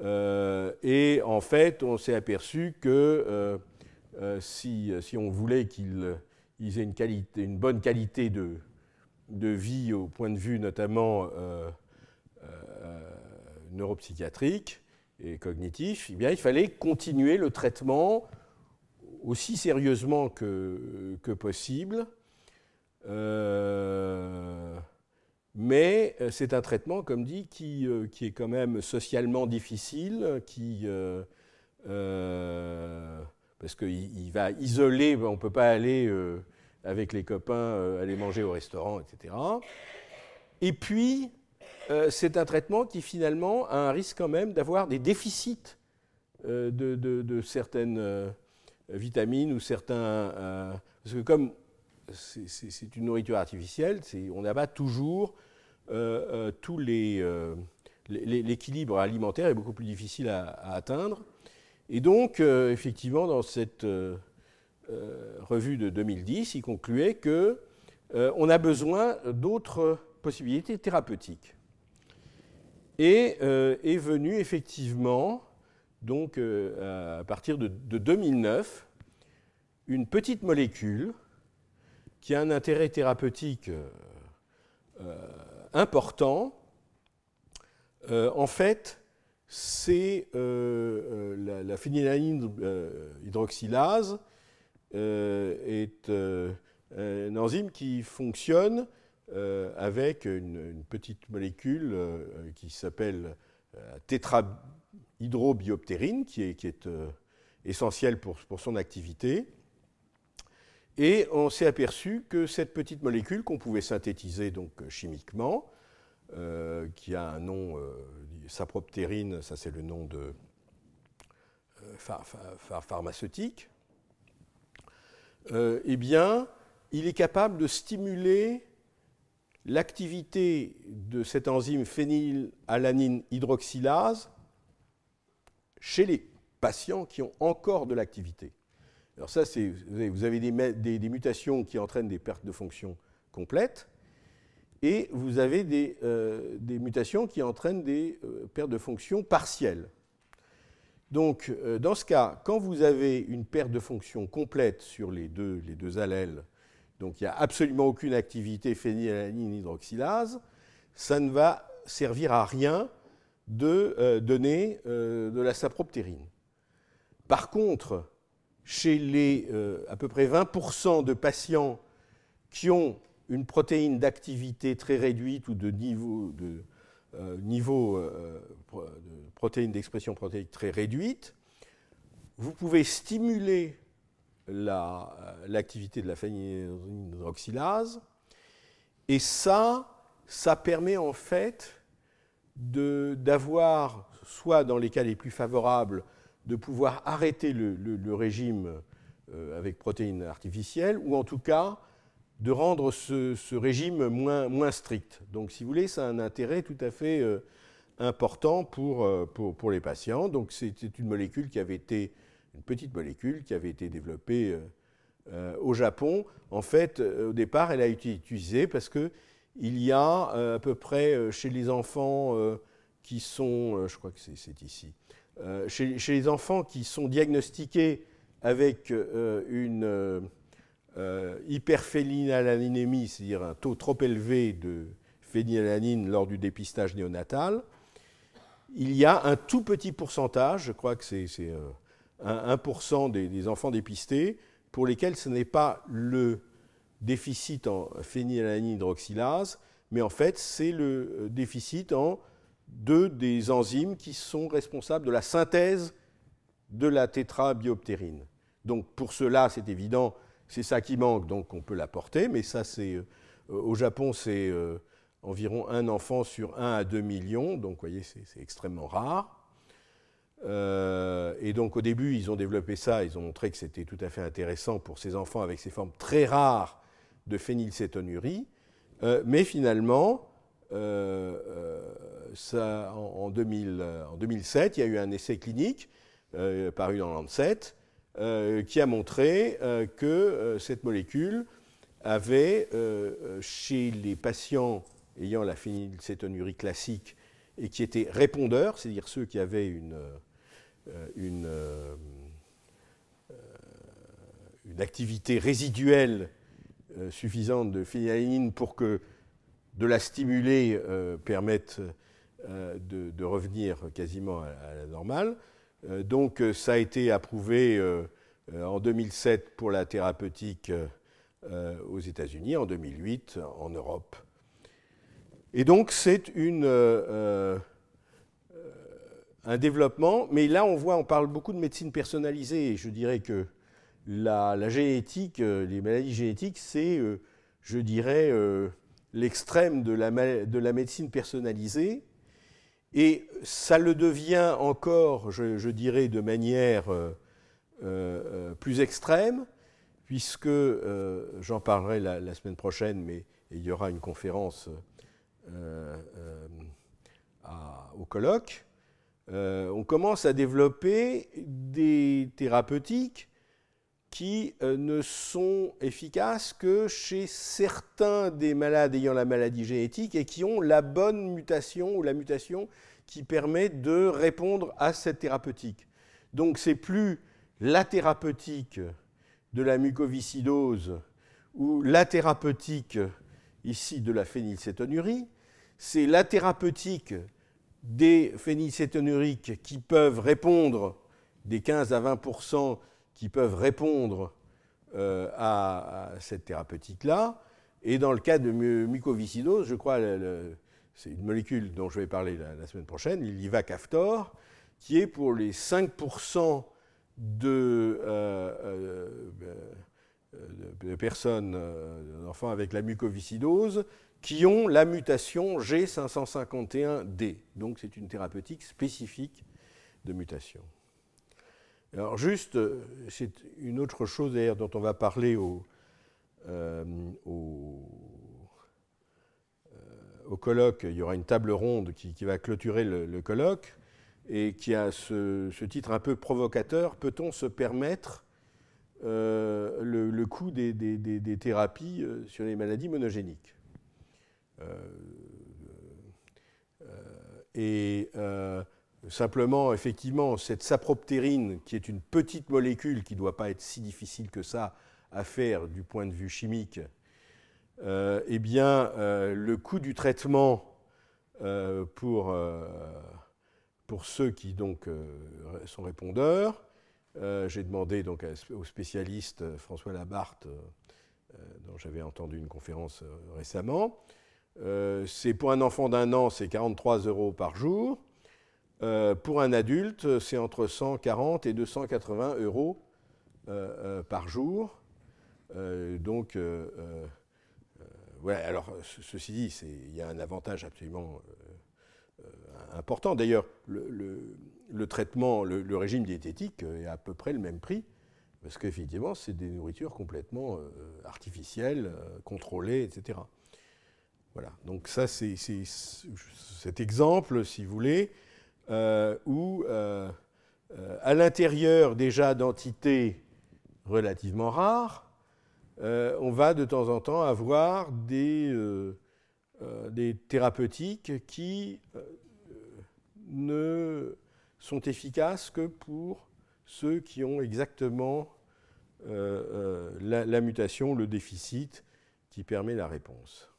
Et en fait, on s'est aperçu que si on voulait qu'ils aient une bonne qualité de vie au point de vue notamment neuropsychiatrique et cognitif, eh bien, il fallait continuer le traitement aussi sérieusement que possible. Mais c'est un traitement, comme dit, qui est quand même socialement difficile, parce qu'il va isoler, on ne peut pas aller avec les copains, aller manger au restaurant, etc. Et puis, c'est un traitement qui finalement a un risque quand même d'avoir des déficits de certaines vitamines ou certains... parce que comme c'est une nourriture artificielle, on n'a pas toujours tous l'équilibre alimentaire est beaucoup plus difficile à atteindre. Et donc, effectivement, dans cette revue de 2010, il concluait qu'on a besoin d'autres possibilités thérapeutiques. Et est venue effectivement, donc, à partir de 2009, une petite molécule qui a un intérêt thérapeutique important. En fait, c'est la phénylalanine hydroxylase est un enzyme qui fonctionne avec une petite molécule qui s'appelle tétrahydrobioptérine, qui est essentielle pour son activité. Et on s'est aperçu que cette petite molécule qu'on pouvait synthétiser donc chimiquement, qui a un nom, saproptérine, ça c'est le nom de pharmaceutique, eh bien, il est capable de stimuler l'activité de cette enzyme phénylalanine hydroxylase chez les patients qui ont encore de l'activité. Alors ça, vous avez des mutations qui entraînent des pertes de fonction complètes, et vous avez des mutations qui entraînent des pertes de fonction partielles. Donc, dans ce cas, quand vous avez une perte de fonction complète sur les deux allèles, donc il n'y a absolument aucune activité phénylalanine hydroxylase, ça ne va servir à rien de donner de la saproptérine. Par contre, chez les à peu près 20% de patients qui ont une protéine d'activité très réduite ou de niveau de protéines d'expression protéique très réduite, vous pouvez stimuler l'activité de la phénylalanine hydroxylase, et ça permet en fait d'avoir, soit dans les cas les plus favorables, de pouvoir arrêter le régime avec protéines artificielles, ou en tout cas de rendre ce régime moins strict. Donc, si vous voulez, ça a un intérêt tout à fait important pour les patients. Donc, c'est une molécule qui avait été, une petite molécule qui avait été développée au Japon. En fait, au départ, elle a été utilisée parce qu'il y a à peu près chez les enfants qui sont, je crois que c'est ici, chez les enfants qui sont diagnostiqués avec une hyperphénylalaninémie, c'est-à-dire un taux trop élevé de phénylalanine lors du dépistage néonatal, il y a un tout petit pourcentage, je crois que c'est 1% des enfants dépistés, pour lesquels ce n'est pas le déficit en phénylalanine hydroxylase, mais en fait c'est le déficit en des enzymes qui sont responsables de la synthèse de la tétrabioptérine. Donc pour cela, c'est évident, c'est ça qui manque, donc on peut l'apporter, mais ça c'est au Japon c'est environ un enfant sur 1 à 2 millions, donc vous voyez c'est extrêmement rare. Et donc au début ils ont développé ça, ils ont montré que c'était tout à fait intéressant pour ces enfants avec ces formes très rares de phénylcétonurie, mais finalement en 2007 il y a eu un essai clinique paru dans Lancet qui a montré que cette molécule avait, chez les patients ayant la phénylcétonurie classique et qui étaient répondeurs, c'est-à-dire ceux qui avaient une activité résiduelle suffisante de phénylalanine pour que de la stimuler permette de revenir quasiment à la normale. Donc ça a été approuvé en 2007 pour la thérapeutique aux États-Unis, en 2008 en Europe. Et donc c'est un développement, mais là on parle beaucoup de médecine personnalisée, et je dirais que la génétique, les maladies génétiques, c'est, je dirais, l'extrême de la médecine personnalisée, et ça le devient encore, je dirais, de manière plus extrême, puisque, j'en parlerai la semaine prochaine, mais il y aura une conférence au colloque, on commence à développer des thérapeutiques qui ne sont efficaces que chez certains des malades ayant la maladie génétique et qui ont la bonne mutation ou la mutation qui permet de répondre à cette thérapeutique. Donc c'est plus la thérapeutique de la mucoviscidose ou la thérapeutique ici de la phénylcétonurie, c'est la thérapeutique des phénylcétonuriques qui peuvent répondre, des 15 à 20% qui peuvent répondre à cette thérapeutique-là. Et dans le cas de mucoviscidose, je crois, c'est une molécule dont je vais parler la semaine prochaine, l'ivacaftor, qui est pour les 5% de personnes, d'enfants avec la mucoviscidose, qui ont la mutation G551D. Donc c'est une thérapeutique spécifique de mutation. Alors juste, c'est une autre chose d'ailleurs dont on va parler au colloque. Il y aura une table ronde qui va clôturer le colloque et qui a ce titre un peu provocateur. Peut-on se permettre le coût des thérapies sur les maladies monogéniques? Simplement, effectivement, cette saproptérine, qui est une petite molécule qui ne doit pas être si difficile que ça à faire du point de vue chimique, eh bien, le coût du traitement pour ceux qui donc, sont répondeurs, j'ai demandé donc au spécialiste François Labarthe, dont j'avais entendu une conférence récemment, c'est pour un enfant d'1 an, c'est 43 € par jour. Pour un adulte, c'est entre 140 et 280 € par jour. Donc, ouais, alors, ceci dit, il y a un avantage absolument important. D'ailleurs, le traitement, le régime diététique est à peu près le même prix, parce qu'effectivement, c'est des nourritures complètement artificielles, contrôlées, etc. Voilà, donc ça, c'est cet exemple, si vous voulez, où, à l'intérieur déjà d'entités relativement rares, on va de temps en temps avoir des thérapeutiques qui ne sont efficaces que pour ceux qui ont exactement la mutation, le déficit qui permet la réponse.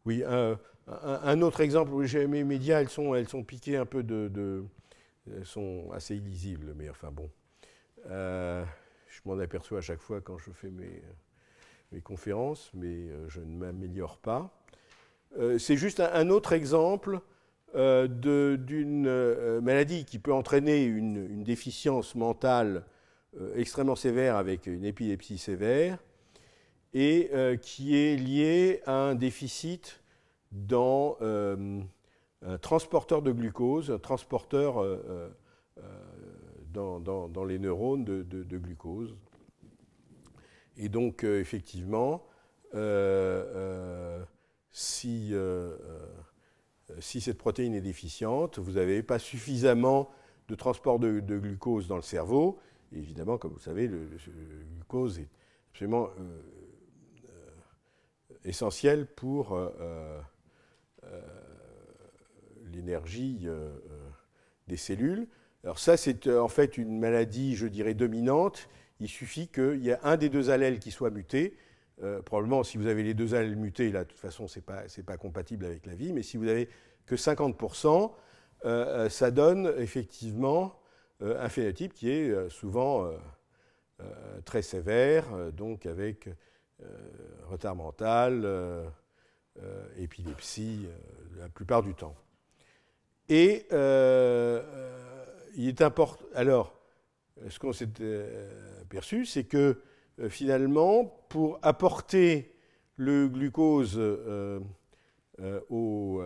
Oui, un autre exemple, mes médias, elles sont piquées un peu elles sont assez illisibles, mais enfin bon. Je m'en aperçois à chaque fois quand je fais mes conférences, mais je ne m'améliore pas. C'est juste un autre exemple d'une maladie qui peut entraîner une déficience mentale extrêmement sévère avec une épilepsie sévère et qui est liée à un déficit dans un transporteur de glucose, un transporteur dans les neurones de glucose. Et donc, effectivement, si cette protéine est déficiente, vous n'avez pas suffisamment de transport de glucose dans le cerveau. Et évidemment, comme vous savez, le glucose est absolument essentiel pour l'énergie des cellules. Alors ça, c'est en fait une maladie, je dirais, dominante. Il suffit qu'il y ait un des deux allèles qui soit muté. Probablement, si vous avez les deux allèles mutés, là, de toute façon, ce n'est pas compatible avec la vie. Mais si vous n'avez que 50%, ça donne effectivement un phénotype qui est souvent très sévère, donc avec retard mental, épilepsie, la plupart du temps. Et il est important. Alors, ce qu'on s'est aperçu, c'est que finalement, pour apporter le glucose au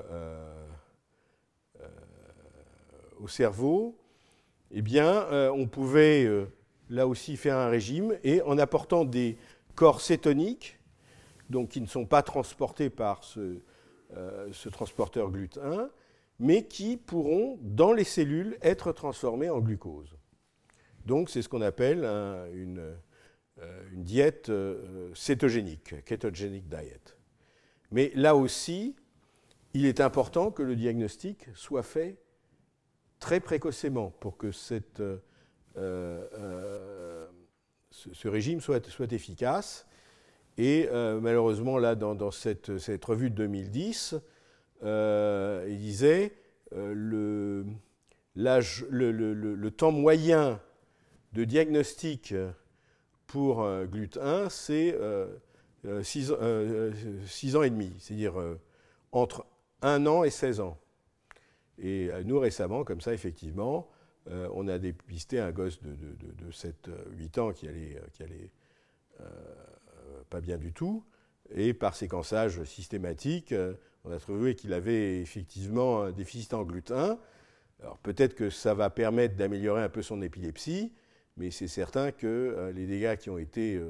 cerveau, eh bien, on pouvait là aussi faire un régime et en apportant des corps cétoniques, donc qui ne sont pas transportés par ce transporteur GLUT1, mais qui pourront, dans les cellules, être transformés en glucose. Donc, c'est ce qu'on appelle une diète cétogénique, ketogenic diet. Mais là aussi, il est important que le diagnostic soit fait très précocement pour que ce régime soit efficace. Et malheureusement, là, dans cette revue de 2010, il disait le temps moyen de diagnostic pour GLUT1, c'est 6 ans et demi, c'est-à-dire entre 1 an et 16 ans. Et nous, récemment, comme ça, effectivement, on a dépisté un gosse de 7-8 ans qui allait pas bien du tout, et par séquençage systématique, on a trouvé qu'il avait effectivement un déficit en GLUT1. Alors peut-être que ça va permettre d'améliorer un peu son épilepsie, mais c'est certain que les dégâts qui ont été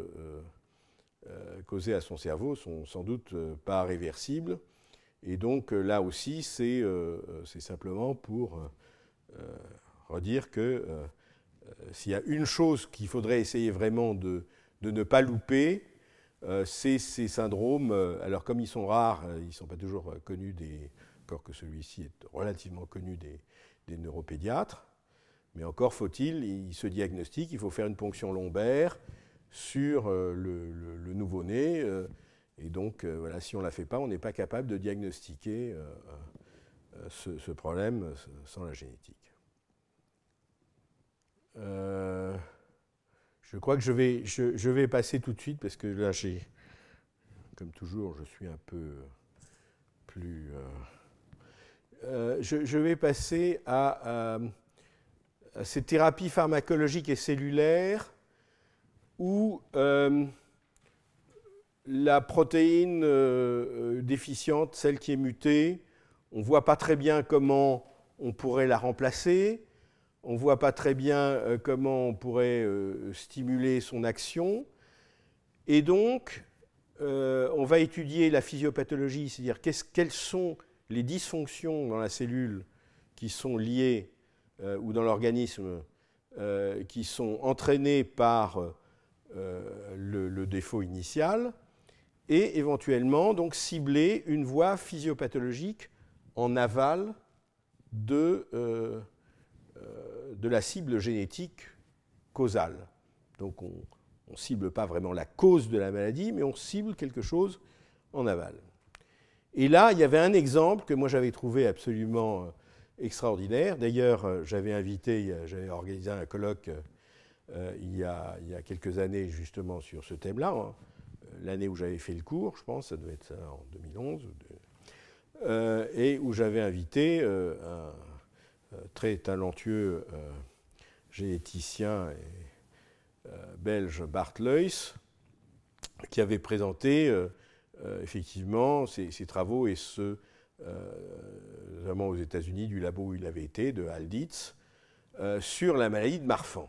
causés à son cerveau sont sans doute pas réversibles. Et donc là aussi, c'est simplement pour redire que s'il y a une chose qu'il faudrait essayer vraiment de ne pas louper, c'est ces syndromes. Alors comme ils sont rares, ils ne sont pas toujours connus, encore que celui-ci est relativement connu des neuropédiatres, mais encore faut-il, il se diagnostique, il faut faire une ponction lombaire sur le nouveau-né, et donc voilà, si on ne la fait pas, on n'est pas capable de diagnostiquer ce problème sans la génétique. Je crois que je vais passer tout de suite, parce que là, comme toujours, je suis un peu plus... je vais passer à ces thérapies pharmacologiques et cellulaires où la protéine déficiente, celle qui est mutée, on ne voit pas très bien comment on pourrait la remplacer, on ne voit pas très bien comment on pourrait stimuler son action, et donc on va étudier la physiopathologie, c'est-à-dire quelles sont les dysfonctions dans la cellule qui sont liées ou dans l'organisme qui sont entraînées par le défaut initial, et éventuellement donc cibler une voie physiopathologique en aval de la cible génétique causale. Donc on ne cible pas vraiment la cause de la maladie, mais on cible quelque chose en aval. Et là, il y avait un exemple que moi j'avais trouvé absolument extraordinaire. D'ailleurs, j'avais organisé un colloque il y a quelques années justement sur ce thème-là, hein. L'année où j'avais fait le cours, je pense, ça devait être ça en 2011, et où j'avais invité un très talentueux généticien belge, Bart Leuys, qui avait présenté effectivement ses travaux, et ceux notamment aux États-Unis, du labo où il avait été, de Halditz, sur la maladie de Marfan.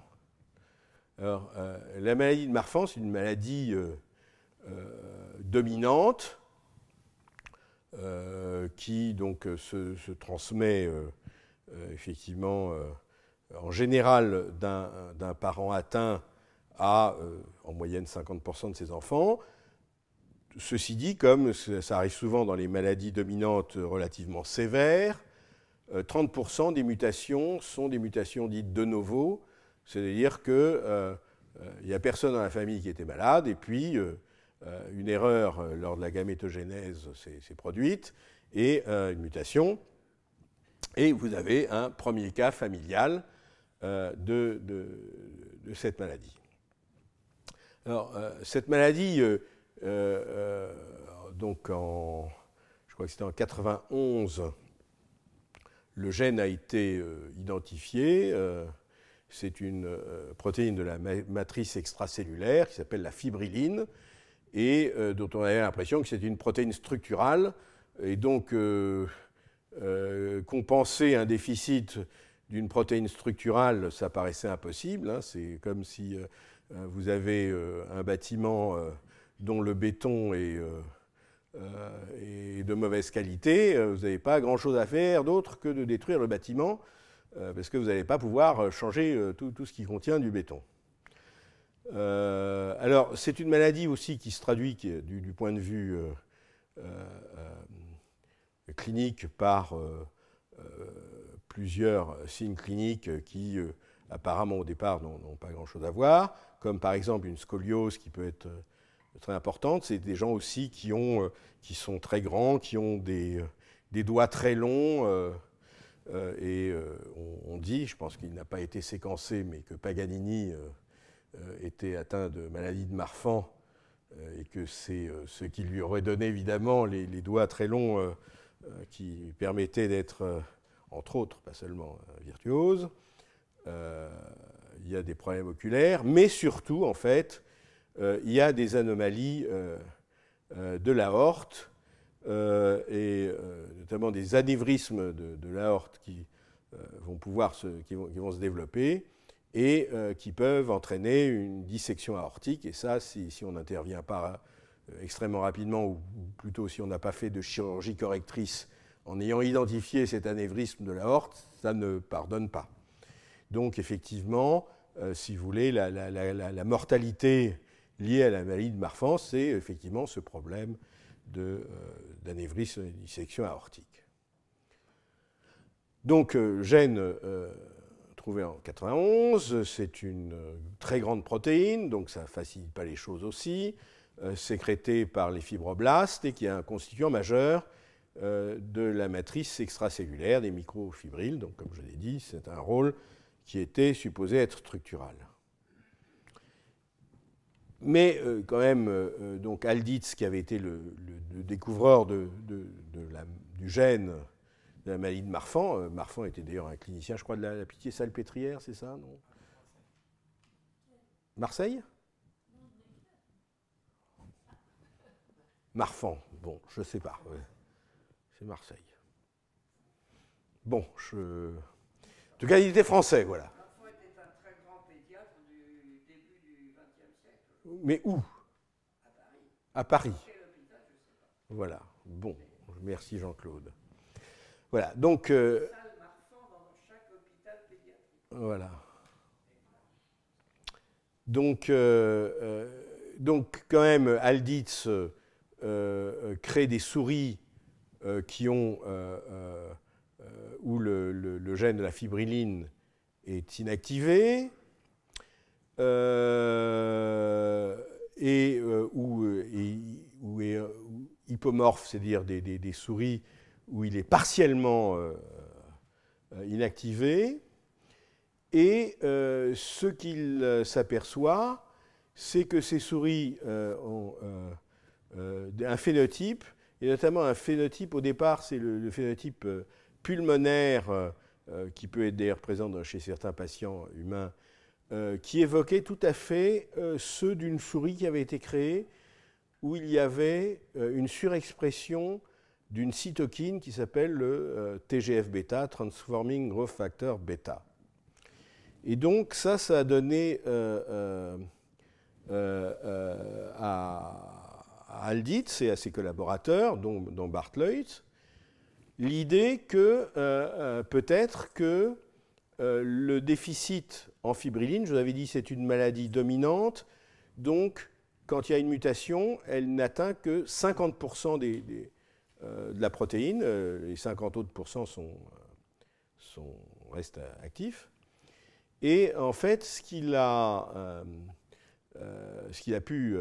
Alors, la maladie de Marfan, c'est une maladie dominante qui donc se transmet effectivement en général d'un parent atteint à en moyenne 50% de ses enfants. Ceci dit, comme ça arrive souvent dans les maladies dominantes relativement sévères, 30% des mutations sont des mutations dites de novo, c'est-à-dire qu'il n'y a personne dans la famille qui était malade, et puis une erreur lors de la gamétogénèse s'est produite, et une mutation, et vous avez un premier cas familial de cette maladie. Alors, cette maladie, donc je crois que c'était en 91, le gène a été identifié. C'est une protéine de la matrice extracellulaire qui s'appelle la fibrilline, et dont on avait l'impression que c'était une protéine structurale, et donc compenser un déficit d'une protéine structurale, ça paraissait impossible, hein. C'est comme si vous avez un bâtiment dont le béton est de mauvaise qualité, vous n'avez pas grand-chose à faire d'autre que de détruire le bâtiment, parce que vous n'allez pas pouvoir changer tout ce qui contient du béton. Alors, c'est une maladie aussi qui se traduit du point de vue clinique par plusieurs signes cliniques qui, apparemment, au départ, n'ont pas grand-chose à voir, comme par exemple une scoliose qui peut être très importante. C'est des gens aussi qui sont très grands, qui ont des doigts très longs, et on dit, je pense qu'il n'a pas été séquencé, mais que Paganini était atteint de maladie de Marfan, et que c'est ce qui lui aurait donné évidemment les doigts très longs qui permettaient d'être, entre autres, pas seulement virtuose. Il y a des problèmes oculaires, mais surtout, en fait, il y a des anomalies de l'aorte, et notamment des anévrismes de l'aorte qui qui vont se développer et qui peuvent entraîner une dissection aortique. Et ça, si on n'intervient pas extrêmement rapidement, ou plutôt si on n'a pas fait de chirurgie correctrice en ayant identifié cet anévrisme de l'aorte, ça ne pardonne pas. Donc effectivement, si vous voulez, la mortalité liée à la maladie de Marfan, c'est effectivement ce problème d'anévrisme et de dissection aortique. Donc gène trouvé en 91, c'est une très grande protéine, donc ça ne facilite pas les choses aussi, sécrétée par les fibroblastes et qui est un constituant majeur de la matrice extracellulaire des microfibrilles. Donc comme je l'ai dit, c'est un rôle qui était supposé être structural. Mais quand même, donc Alditz, qui avait été le découvreur du gène de la maladie de Marfan, Marfan était d'ailleurs un clinicien, je crois, de la Pitié-Salpêtrière, c'est ça, non? Marseille? Marfan, bon, je ne sais pas, ouais. C'est Marseille. Bon, en tout cas, il était français, voilà. Marfan était un très grand pédiatre du début du XXe siècle. Mais où? À Paris. À Paris. Quel hôpital, je ne sais pas. Voilà, bon, merci Jean-Claude. Voilà, donc... Salle Marfan dans chaque hôpital pédiatrique. Voilà. Donc quand même, Alditz crée des souris qui ont, où le gène de la fibrilline est inactivé et où est hypomorphe, c'est-à-dire des souris où il est partiellement inactivé. Et ce qu'il s'aperçoit, c'est que ces souris ont un phénotype, et notamment un phénotype, au départ, c'est le phénotype pulmonaire, qui peut être d'ailleurs présent chez certains patients humains, qui évoquait tout à fait ceux d'une souris qui avait été créée, où il y avait une surexpression d'une cytokine qui s'appelle le TGF-bêta, Transforming Growth Factor bêta. Et donc ça a donné à Alditz et à ses collaborateurs, dont Bartlett, l'idée que peut-être que le déficit en fibrilline, je vous avais dit c'est une maladie dominante, donc quand il y a une mutation, elle n'atteint que 50% de la protéine, les 50 autres pourcents restent actifs. Et en fait, ce qu'il a pu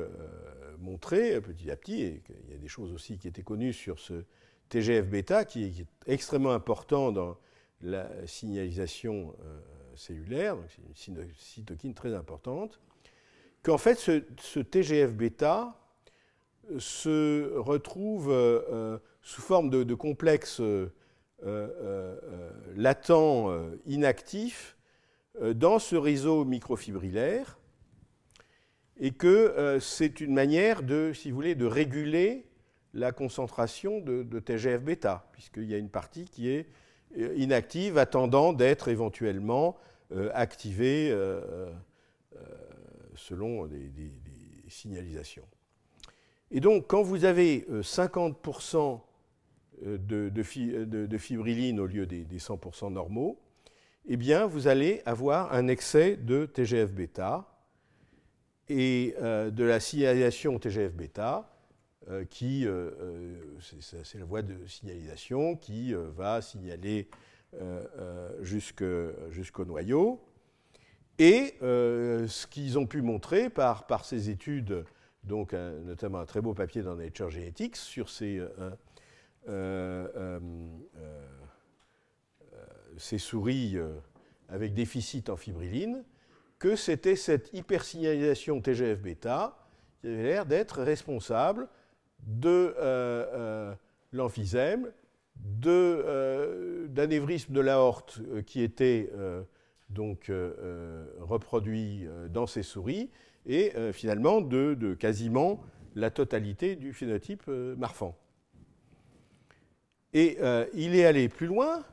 montrer petit à petit, et il y a des choses aussi qui étaient connues sur ce TGF-bêta, qui est extrêmement important dans la signalisation cellulaire, donc c'est une cytokine très importante, qu'en fait, ce TGF-bêta se retrouve sous forme de complexe latent inactif dans ce réseau microfibrillaire, et que c'est une manière si vous voulez, de réguler la concentration de TGF-bêta, puisqu'il y a une partie qui est inactive, attendant d'être éventuellement activée selon des signalisations. Et donc, quand vous avez 50% de fibrilline au lieu des 100% normaux, eh bien, vous allez avoir un excès de TGF-bêta et de la signalisation TGF-bêta, qui, c'est la voie de signalisation qui va signaler jusqu'au noyau. Et ce qu'ils ont pu montrer par ces études, donc notamment un très beau papier dans Nature Genetics sur ces souris avec déficit en fibrilline, que c'était cette hypersignalisation TGF-bêta qui avait l'air d'être responsable de l'emphysème, d'anévrisme de l'aorte qui était donc reproduit dans ces souris, et finalement de quasiment la totalité du phénotype Marfan. Et il est allé plus loin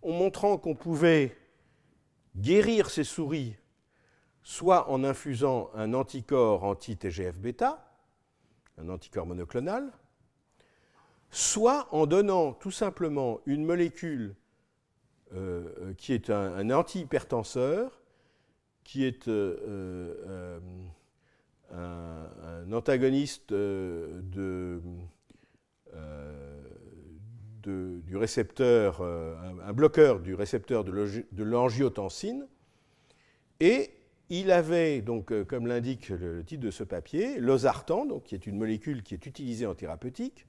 en montrant qu'on pouvait guérir ces souris soit en infusant un anticorps anti-TGF-bêta, un anticorps monoclonal, soit en donnant tout simplement une molécule qui est un antihypertenseur, qui est un antagoniste du récepteur, un bloqueur du récepteur de l'angiotensine. Et il avait, donc, comme l'indique le titre de ce papier, losartan, donc, qui est une molécule qui est utilisée en thérapeutique,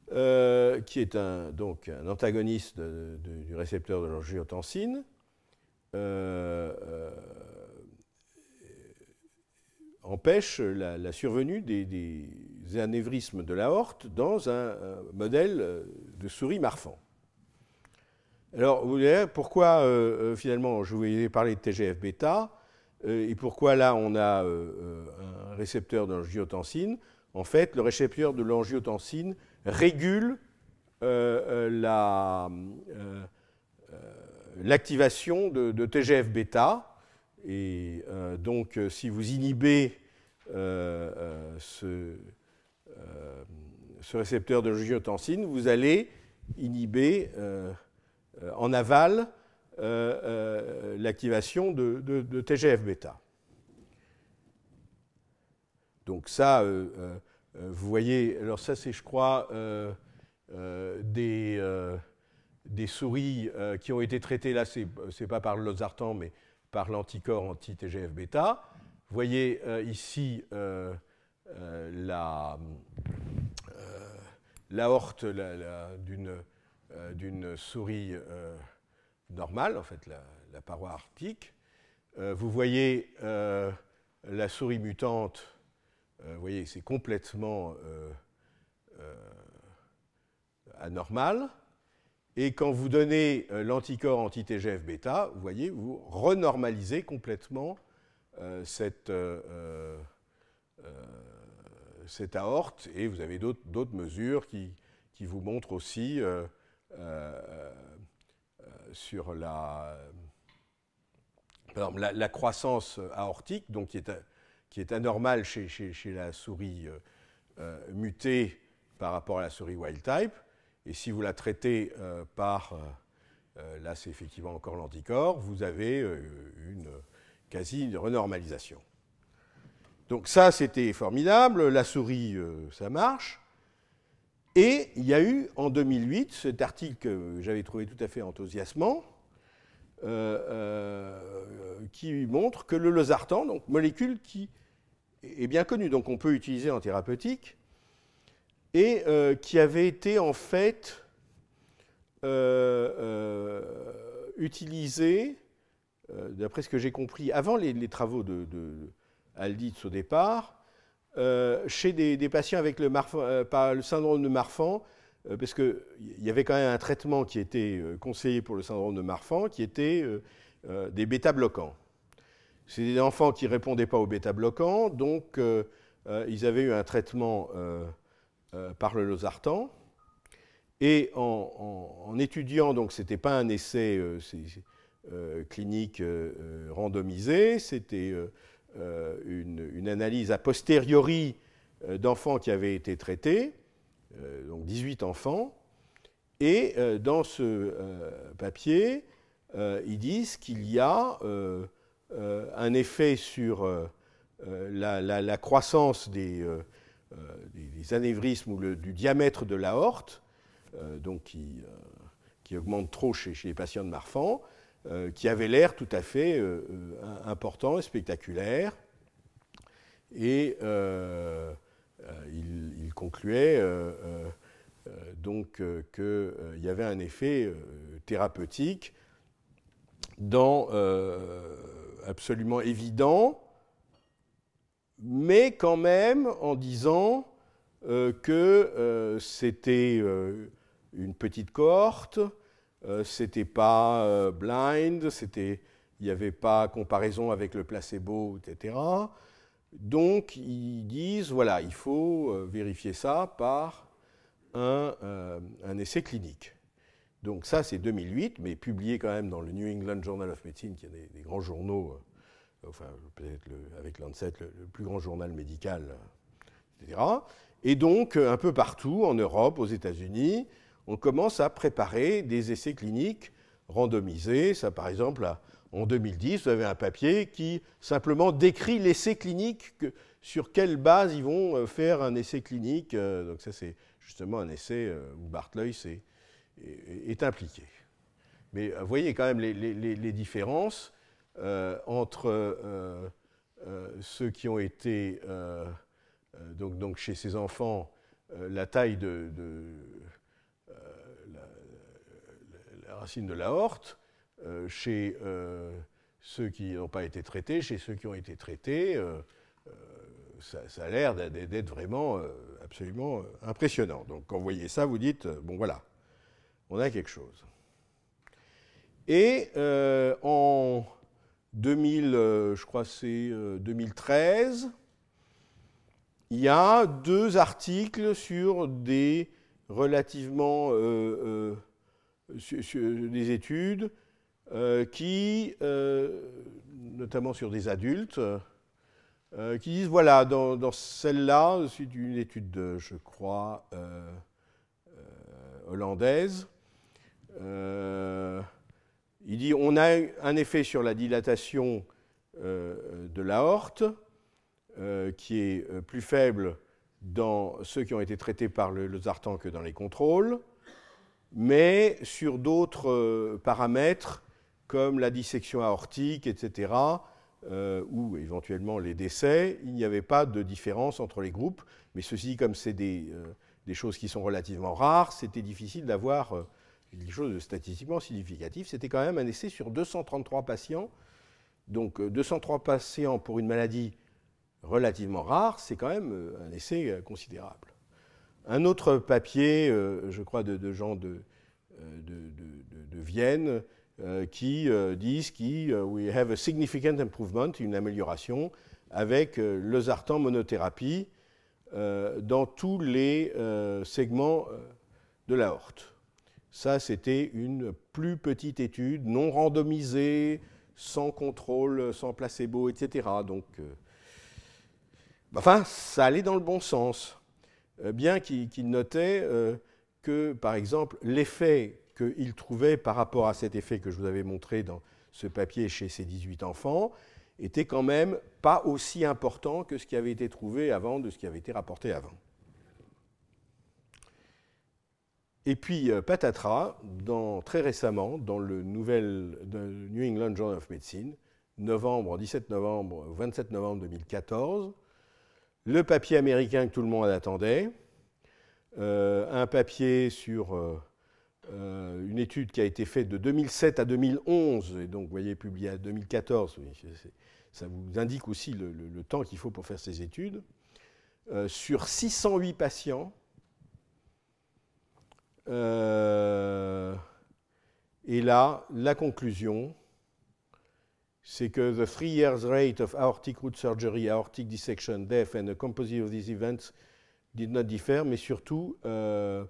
qui est donc un antagoniste du récepteur de l'angiotensine, empêche la survenue des anévrismes de l'aorte dans un modèle de souris Marfan. Alors, vous voyez, pourquoi finalement, je vous ai parlé de TGF-bêta, et pourquoi là on a un récepteur de l'angiotensine? En fait, le récepteur de l'angiotensine régule l'activation de TGF-bêta. Et donc, si vous inhibez ce récepteur de l'angiotensine, vous allez inhiber en aval l'activation de TGF-bêta. Donc ça, vous voyez, alors ça c'est, je crois, des souris qui ont été traitées, là c'est pas par le losartan, mais par l'anticorps anti-TGF-bêta. Vous voyez ici l'aorte d'une souris normale, en fait la paroi aortique. Vous voyez la souris mutante, vous voyez, c'est complètement anormal. Et quand vous donnez l'anticorps anti-TGF-bêta, vous voyez, vous renormalisez complètement cette aorte, et vous avez d'autres mesures qui vous montrent aussi sur la croissance aortique, donc qui est anormale chez la souris mutée par rapport à la souris wild type. Et si vous la traitez là c'est effectivement encore l'anticorps, vous avez une quasi-renormalisation. Donc ça, c'était formidable, la souris, ça marche. Et il y a eu, en 2008, cet article que j'avais trouvé tout à fait enthousiasmant, qui montre que le losartan, donc molécule qui est bien connue, donc on peut utiliser en thérapeutique, et qui avait été en fait utilisé, d'après ce que j'ai compris, avant les travaux de Alditz au départ, chez des patients avec le syndrome de Marfan, parce qu'il y avait quand même un traitement qui était conseillé pour le syndrome de Marfan, qui était des bêta-bloquants. C'est des enfants qui ne répondaient pas aux bêta-bloquants, donc ils avaient eu un traitement par le losartan. Et en étudiant, donc ce n'était pas un essai clinique randomisé, c'était une analyse a posteriori d'enfants qui avaient été traités, donc 18 enfants. Et dans ce papier, ils disent qu'il y a un effet sur la croissance des anévrismes ou du diamètre de l'aorte, donc qui augmente trop chez les patients de Marfan, qui avait l'air tout à fait important et spectaculaire. Et il concluait donc qu'il y avait un effet thérapeutique absolument évident, mais quand même en disant que c'était une petite cohorte, c'était pas blind, il n'y avait pas comparaison avec le placebo, etc. Donc ils disent, voilà, il faut vérifier ça par un essai clinique. Donc ça, c'est 2008, mais publié quand même dans le New England Journal of Medicine, qui est des grands journaux, enfin peut-être avec Lancet, le plus grand journal médical, etc. Et donc, un peu partout, en Europe, aux États-Unis, on commence à préparer des essais cliniques randomisés. Ça, par exemple, en 2010, vous avez un papier qui simplement décrit l'essai clinique, sur quelle base ils vont faire un essai clinique. Donc ça, c'est justement un essai où Bartley est impliqué. Mais vous voyez quand même les différences entre ceux qui ont été, donc chez ces enfants, la taille de la racine de l'aorte, chez ceux qui n'ont pas été traités, chez ceux qui ont été traités, ça a l'air d'être vraiment absolument impressionnant. Donc quand vous voyez ça, vous dites, bon voilà, on a quelque chose. Et en 2000, je crois que c'est 2013, il y a 2 articles sur des relativement sur des études qui, notamment sur des adultes, qui disent, voilà, dans celle-là, c'est une étude, je crois, hollandaise, il dit, on a un effet sur la dilatation de l'aorte qui est plus faible dans ceux qui ont été traités par le losartan que dans les contrôles, mais sur d'autres paramètres comme la dissection aortique, etc., ou éventuellement les décès, il n'y avait pas de différence entre les groupes. Mais ceci, comme c'est des choses qui sont relativement rares, c'était difficile d'avoir quelque chose de statistiquement significatif. C'était quand même un essai sur 233 patients. Donc 203 patients pour une maladie relativement rare, c'est quand même un essai considérable. Un autre papier, je crois, de gens de Vienne, qui disent we have a significant improvement, une amélioration, avec losartan monothérapie dans tous les segments de l'aorte. Ça, c'était une plus petite étude, non randomisée, sans contrôle, sans placebo, etc. Donc, enfin, ça allait dans le bon sens. Bien qu'il notait que, par exemple, l'effet qu'il trouvait par rapport à cet effet que je vous avais montré dans ce papier chez ces 18 enfants était quand même pas aussi important que ce qui avait été trouvé avant, de ce qui avait été rapporté avant. Et puis, patatras, très récemment, dans le New England Journal of Medicine, 17 novembre, 27 novembre 2014, le papier américain que tout le monde attendait, un papier sur une étude qui a été faite de 2007 à 2011, et donc, vous voyez, publié à 2014, ça vous indique aussi le temps qu'il faut pour faire ces études, sur 608 patients. Et là, la conclusion, c'est que the 3 years rate of aortic root surgery, aortic dissection, death and a composite of these events did not differ, mais surtout, il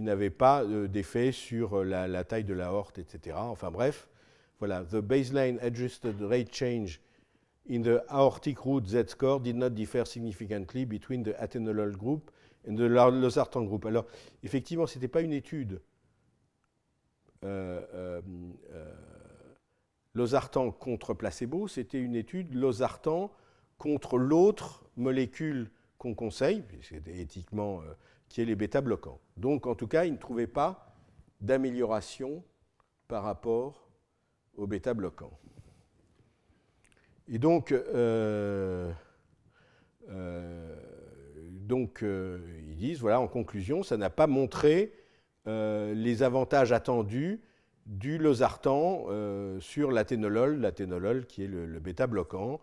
n'avait pas d'effet sur la taille de l'aorte, etc. Enfin bref, voilà, the baseline adjusted rate change in the aortic root Z-score did not differ significantly between the atenolol group and the losartan group. Alors, effectivement, ce n'était pas une étude losartan contre placebo, c'était une étude losartan contre l'autre molécule qu'on conseille, c'était éthiquement, qui est les bêta-bloquants. Donc, en tout cas, il ne trouvait pas d'amélioration par rapport aux bêta-bloquants. Et donc, ils disent, voilà, en conclusion, ça n'a pas montré les avantages attendus du losartan sur l'aténolol qui est le bêta-bloquant.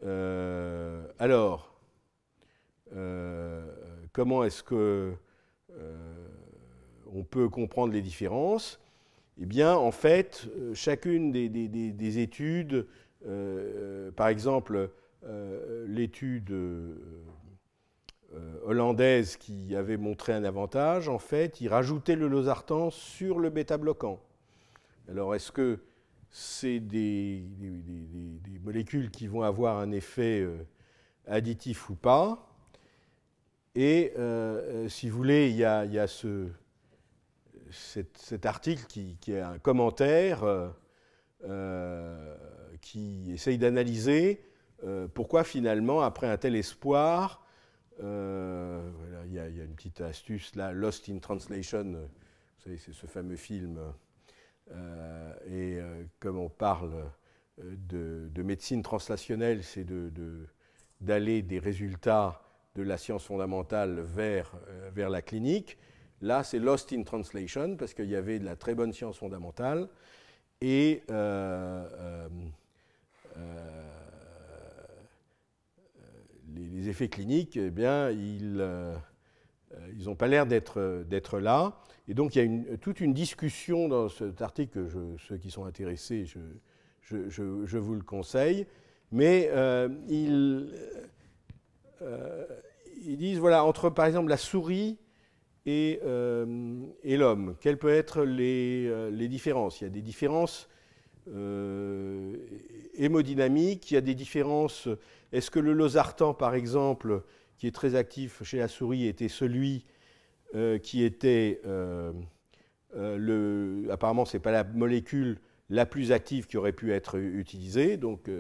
Alors, comment est-ce que on peut comprendre les différences? Eh bien, en fait, chacune des études, par exemple, l'étude hollandaise qui avait montré un avantage, en fait, ils rajoutaient le losartan sur le bêta-bloquant. Alors, est-ce que c'est des molécules qui vont avoir un effet additif ou pas? Et si vous voulez, il y a cet article qui est un commentaire qui essaye d'analyser pourquoi finalement, après un tel espoir, voilà, il y a une petite astuce là, Lost in Translation, vous savez, c'est ce fameux film, et comme on parle de médecine translationnelle, c'est d'aller des résultats de la science fondamentale vers la clinique. Là, c'est Lost in Translation, parce qu'il y avait de la très bonne science fondamentale, et les effets cliniques, eh bien, ils n'ont pas l'air d'être là. Et donc, il y a toute une discussion dans cet article, ceux qui sont intéressés, je vous le conseille. Mais ils disent, voilà, entre par exemple la souris et l'homme, quelles peuvent être les différences? Il y a des différences hémodynamiques, il y a des différences. Est-ce que le losartan, par exemple, qui est très actif chez la souris, était celui qui était apparemment, ce n'est pas la molécule la plus active qui aurait pu être utilisée. Donc,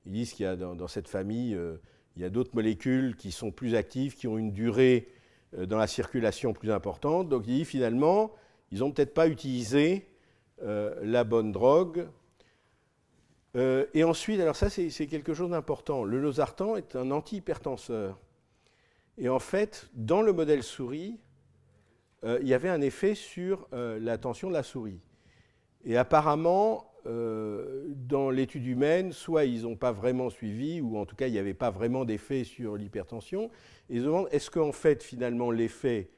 ils disent qu'il y a dans cette famille, il y a d'autres molécules qui sont plus actives, qui ont une durée dans la circulation plus importante. Donc, ils disent finalement, ils n'ont peut-être pas utilisé la bonne drogue. Et ensuite, alors ça, c'est quelque chose d'important. Le losartan est un antihypertenseur. Et en fait, dans le modèle souris, il y avait un effet sur la tension de la souris. Et apparemment, dans l'étude humaine, soit ils n'ont pas vraiment suivi, ou en tout cas, il n'y avait pas vraiment d'effet sur l'hypertension. Et ils se demandent, est-ce qu'en fait, finalement, l'effet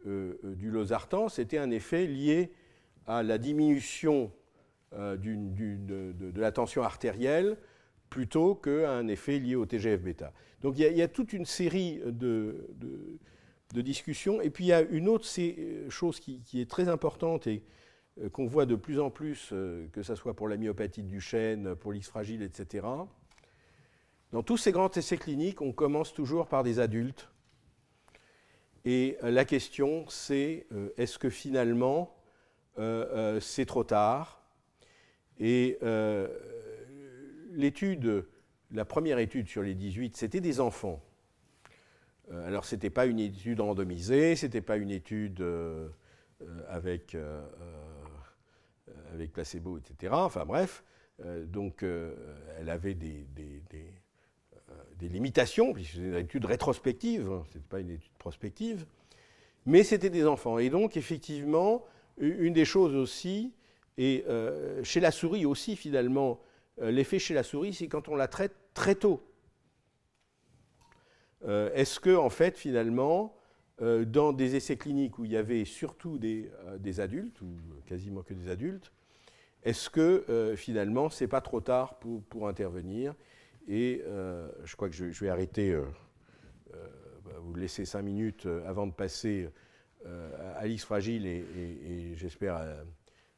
du losartan, c'était un effet lié à la diminution de la tension artérielle plutôt qu'à un effet lié au TGF-bêta. Donc il y a toute une série de discussions. Et puis il y a une autre chose qui est très importante et qu'on voit de plus en plus, que ce soit pour la myopathie de Duchenne, pour l'X fragile, etc. Dans tous ces grands essais cliniques, on commence toujours par des adultes. Et la question, c'est est-ce que finalement, c'est trop tard? Et la première étude sur les 18, c'était des enfants. Alors, ce n'était pas une étude randomisée, ce n'était pas une étude avec placebo, etc. Enfin bref, donc elle avait des limitations, puisque c'est une étude rétrospective, hein, ce n'était pas une étude prospective, mais c'était des enfants. Et donc, effectivement, une des choses aussi, et chez la souris aussi, finalement, l'effet chez la souris, c'est quand on la traite très tôt. Est-ce que, en fait, finalement, dans des essais cliniques où il y avait surtout des adultes, ou quasiment que des adultes, est-ce que, finalement, ce n'est pas trop tard pour intervenir? Et je crois que je vais arrêter, vous laisser 5 minutes avant de passer à l'X fragile et j'espère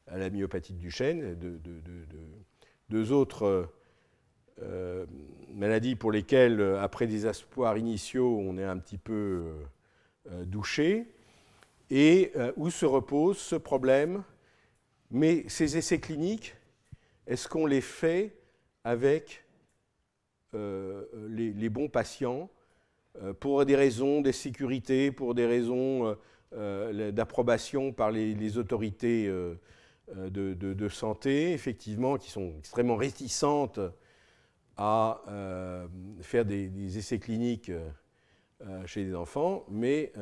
à la myopathie de Duchenne, deux autres maladies pour lesquelles, après des espoirs initiaux, on est un petit peu douché, et où se repose ce problème. Mais ces essais cliniques, est-ce qu'on les fait avec les bons patients pour des raisons de sécurité, pour des raisons d'approbation par les autorités de santé, effectivement, qui sont extrêmement réticentes à faire des essais cliniques chez les enfants, mais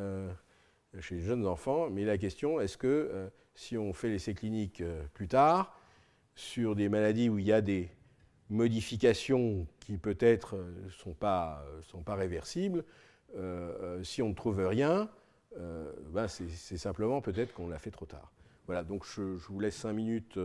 chez les jeunes enfants. Mais la question, est-ce que si on fait l'essai clinique plus tard, sur des maladies où il y a des modifications qui peut-être ne sont pas réversibles, si on ne trouve rien, ben c'est simplement peut-être qu'on l'a fait trop tard. Voilà, donc je vous laisse 5 minutes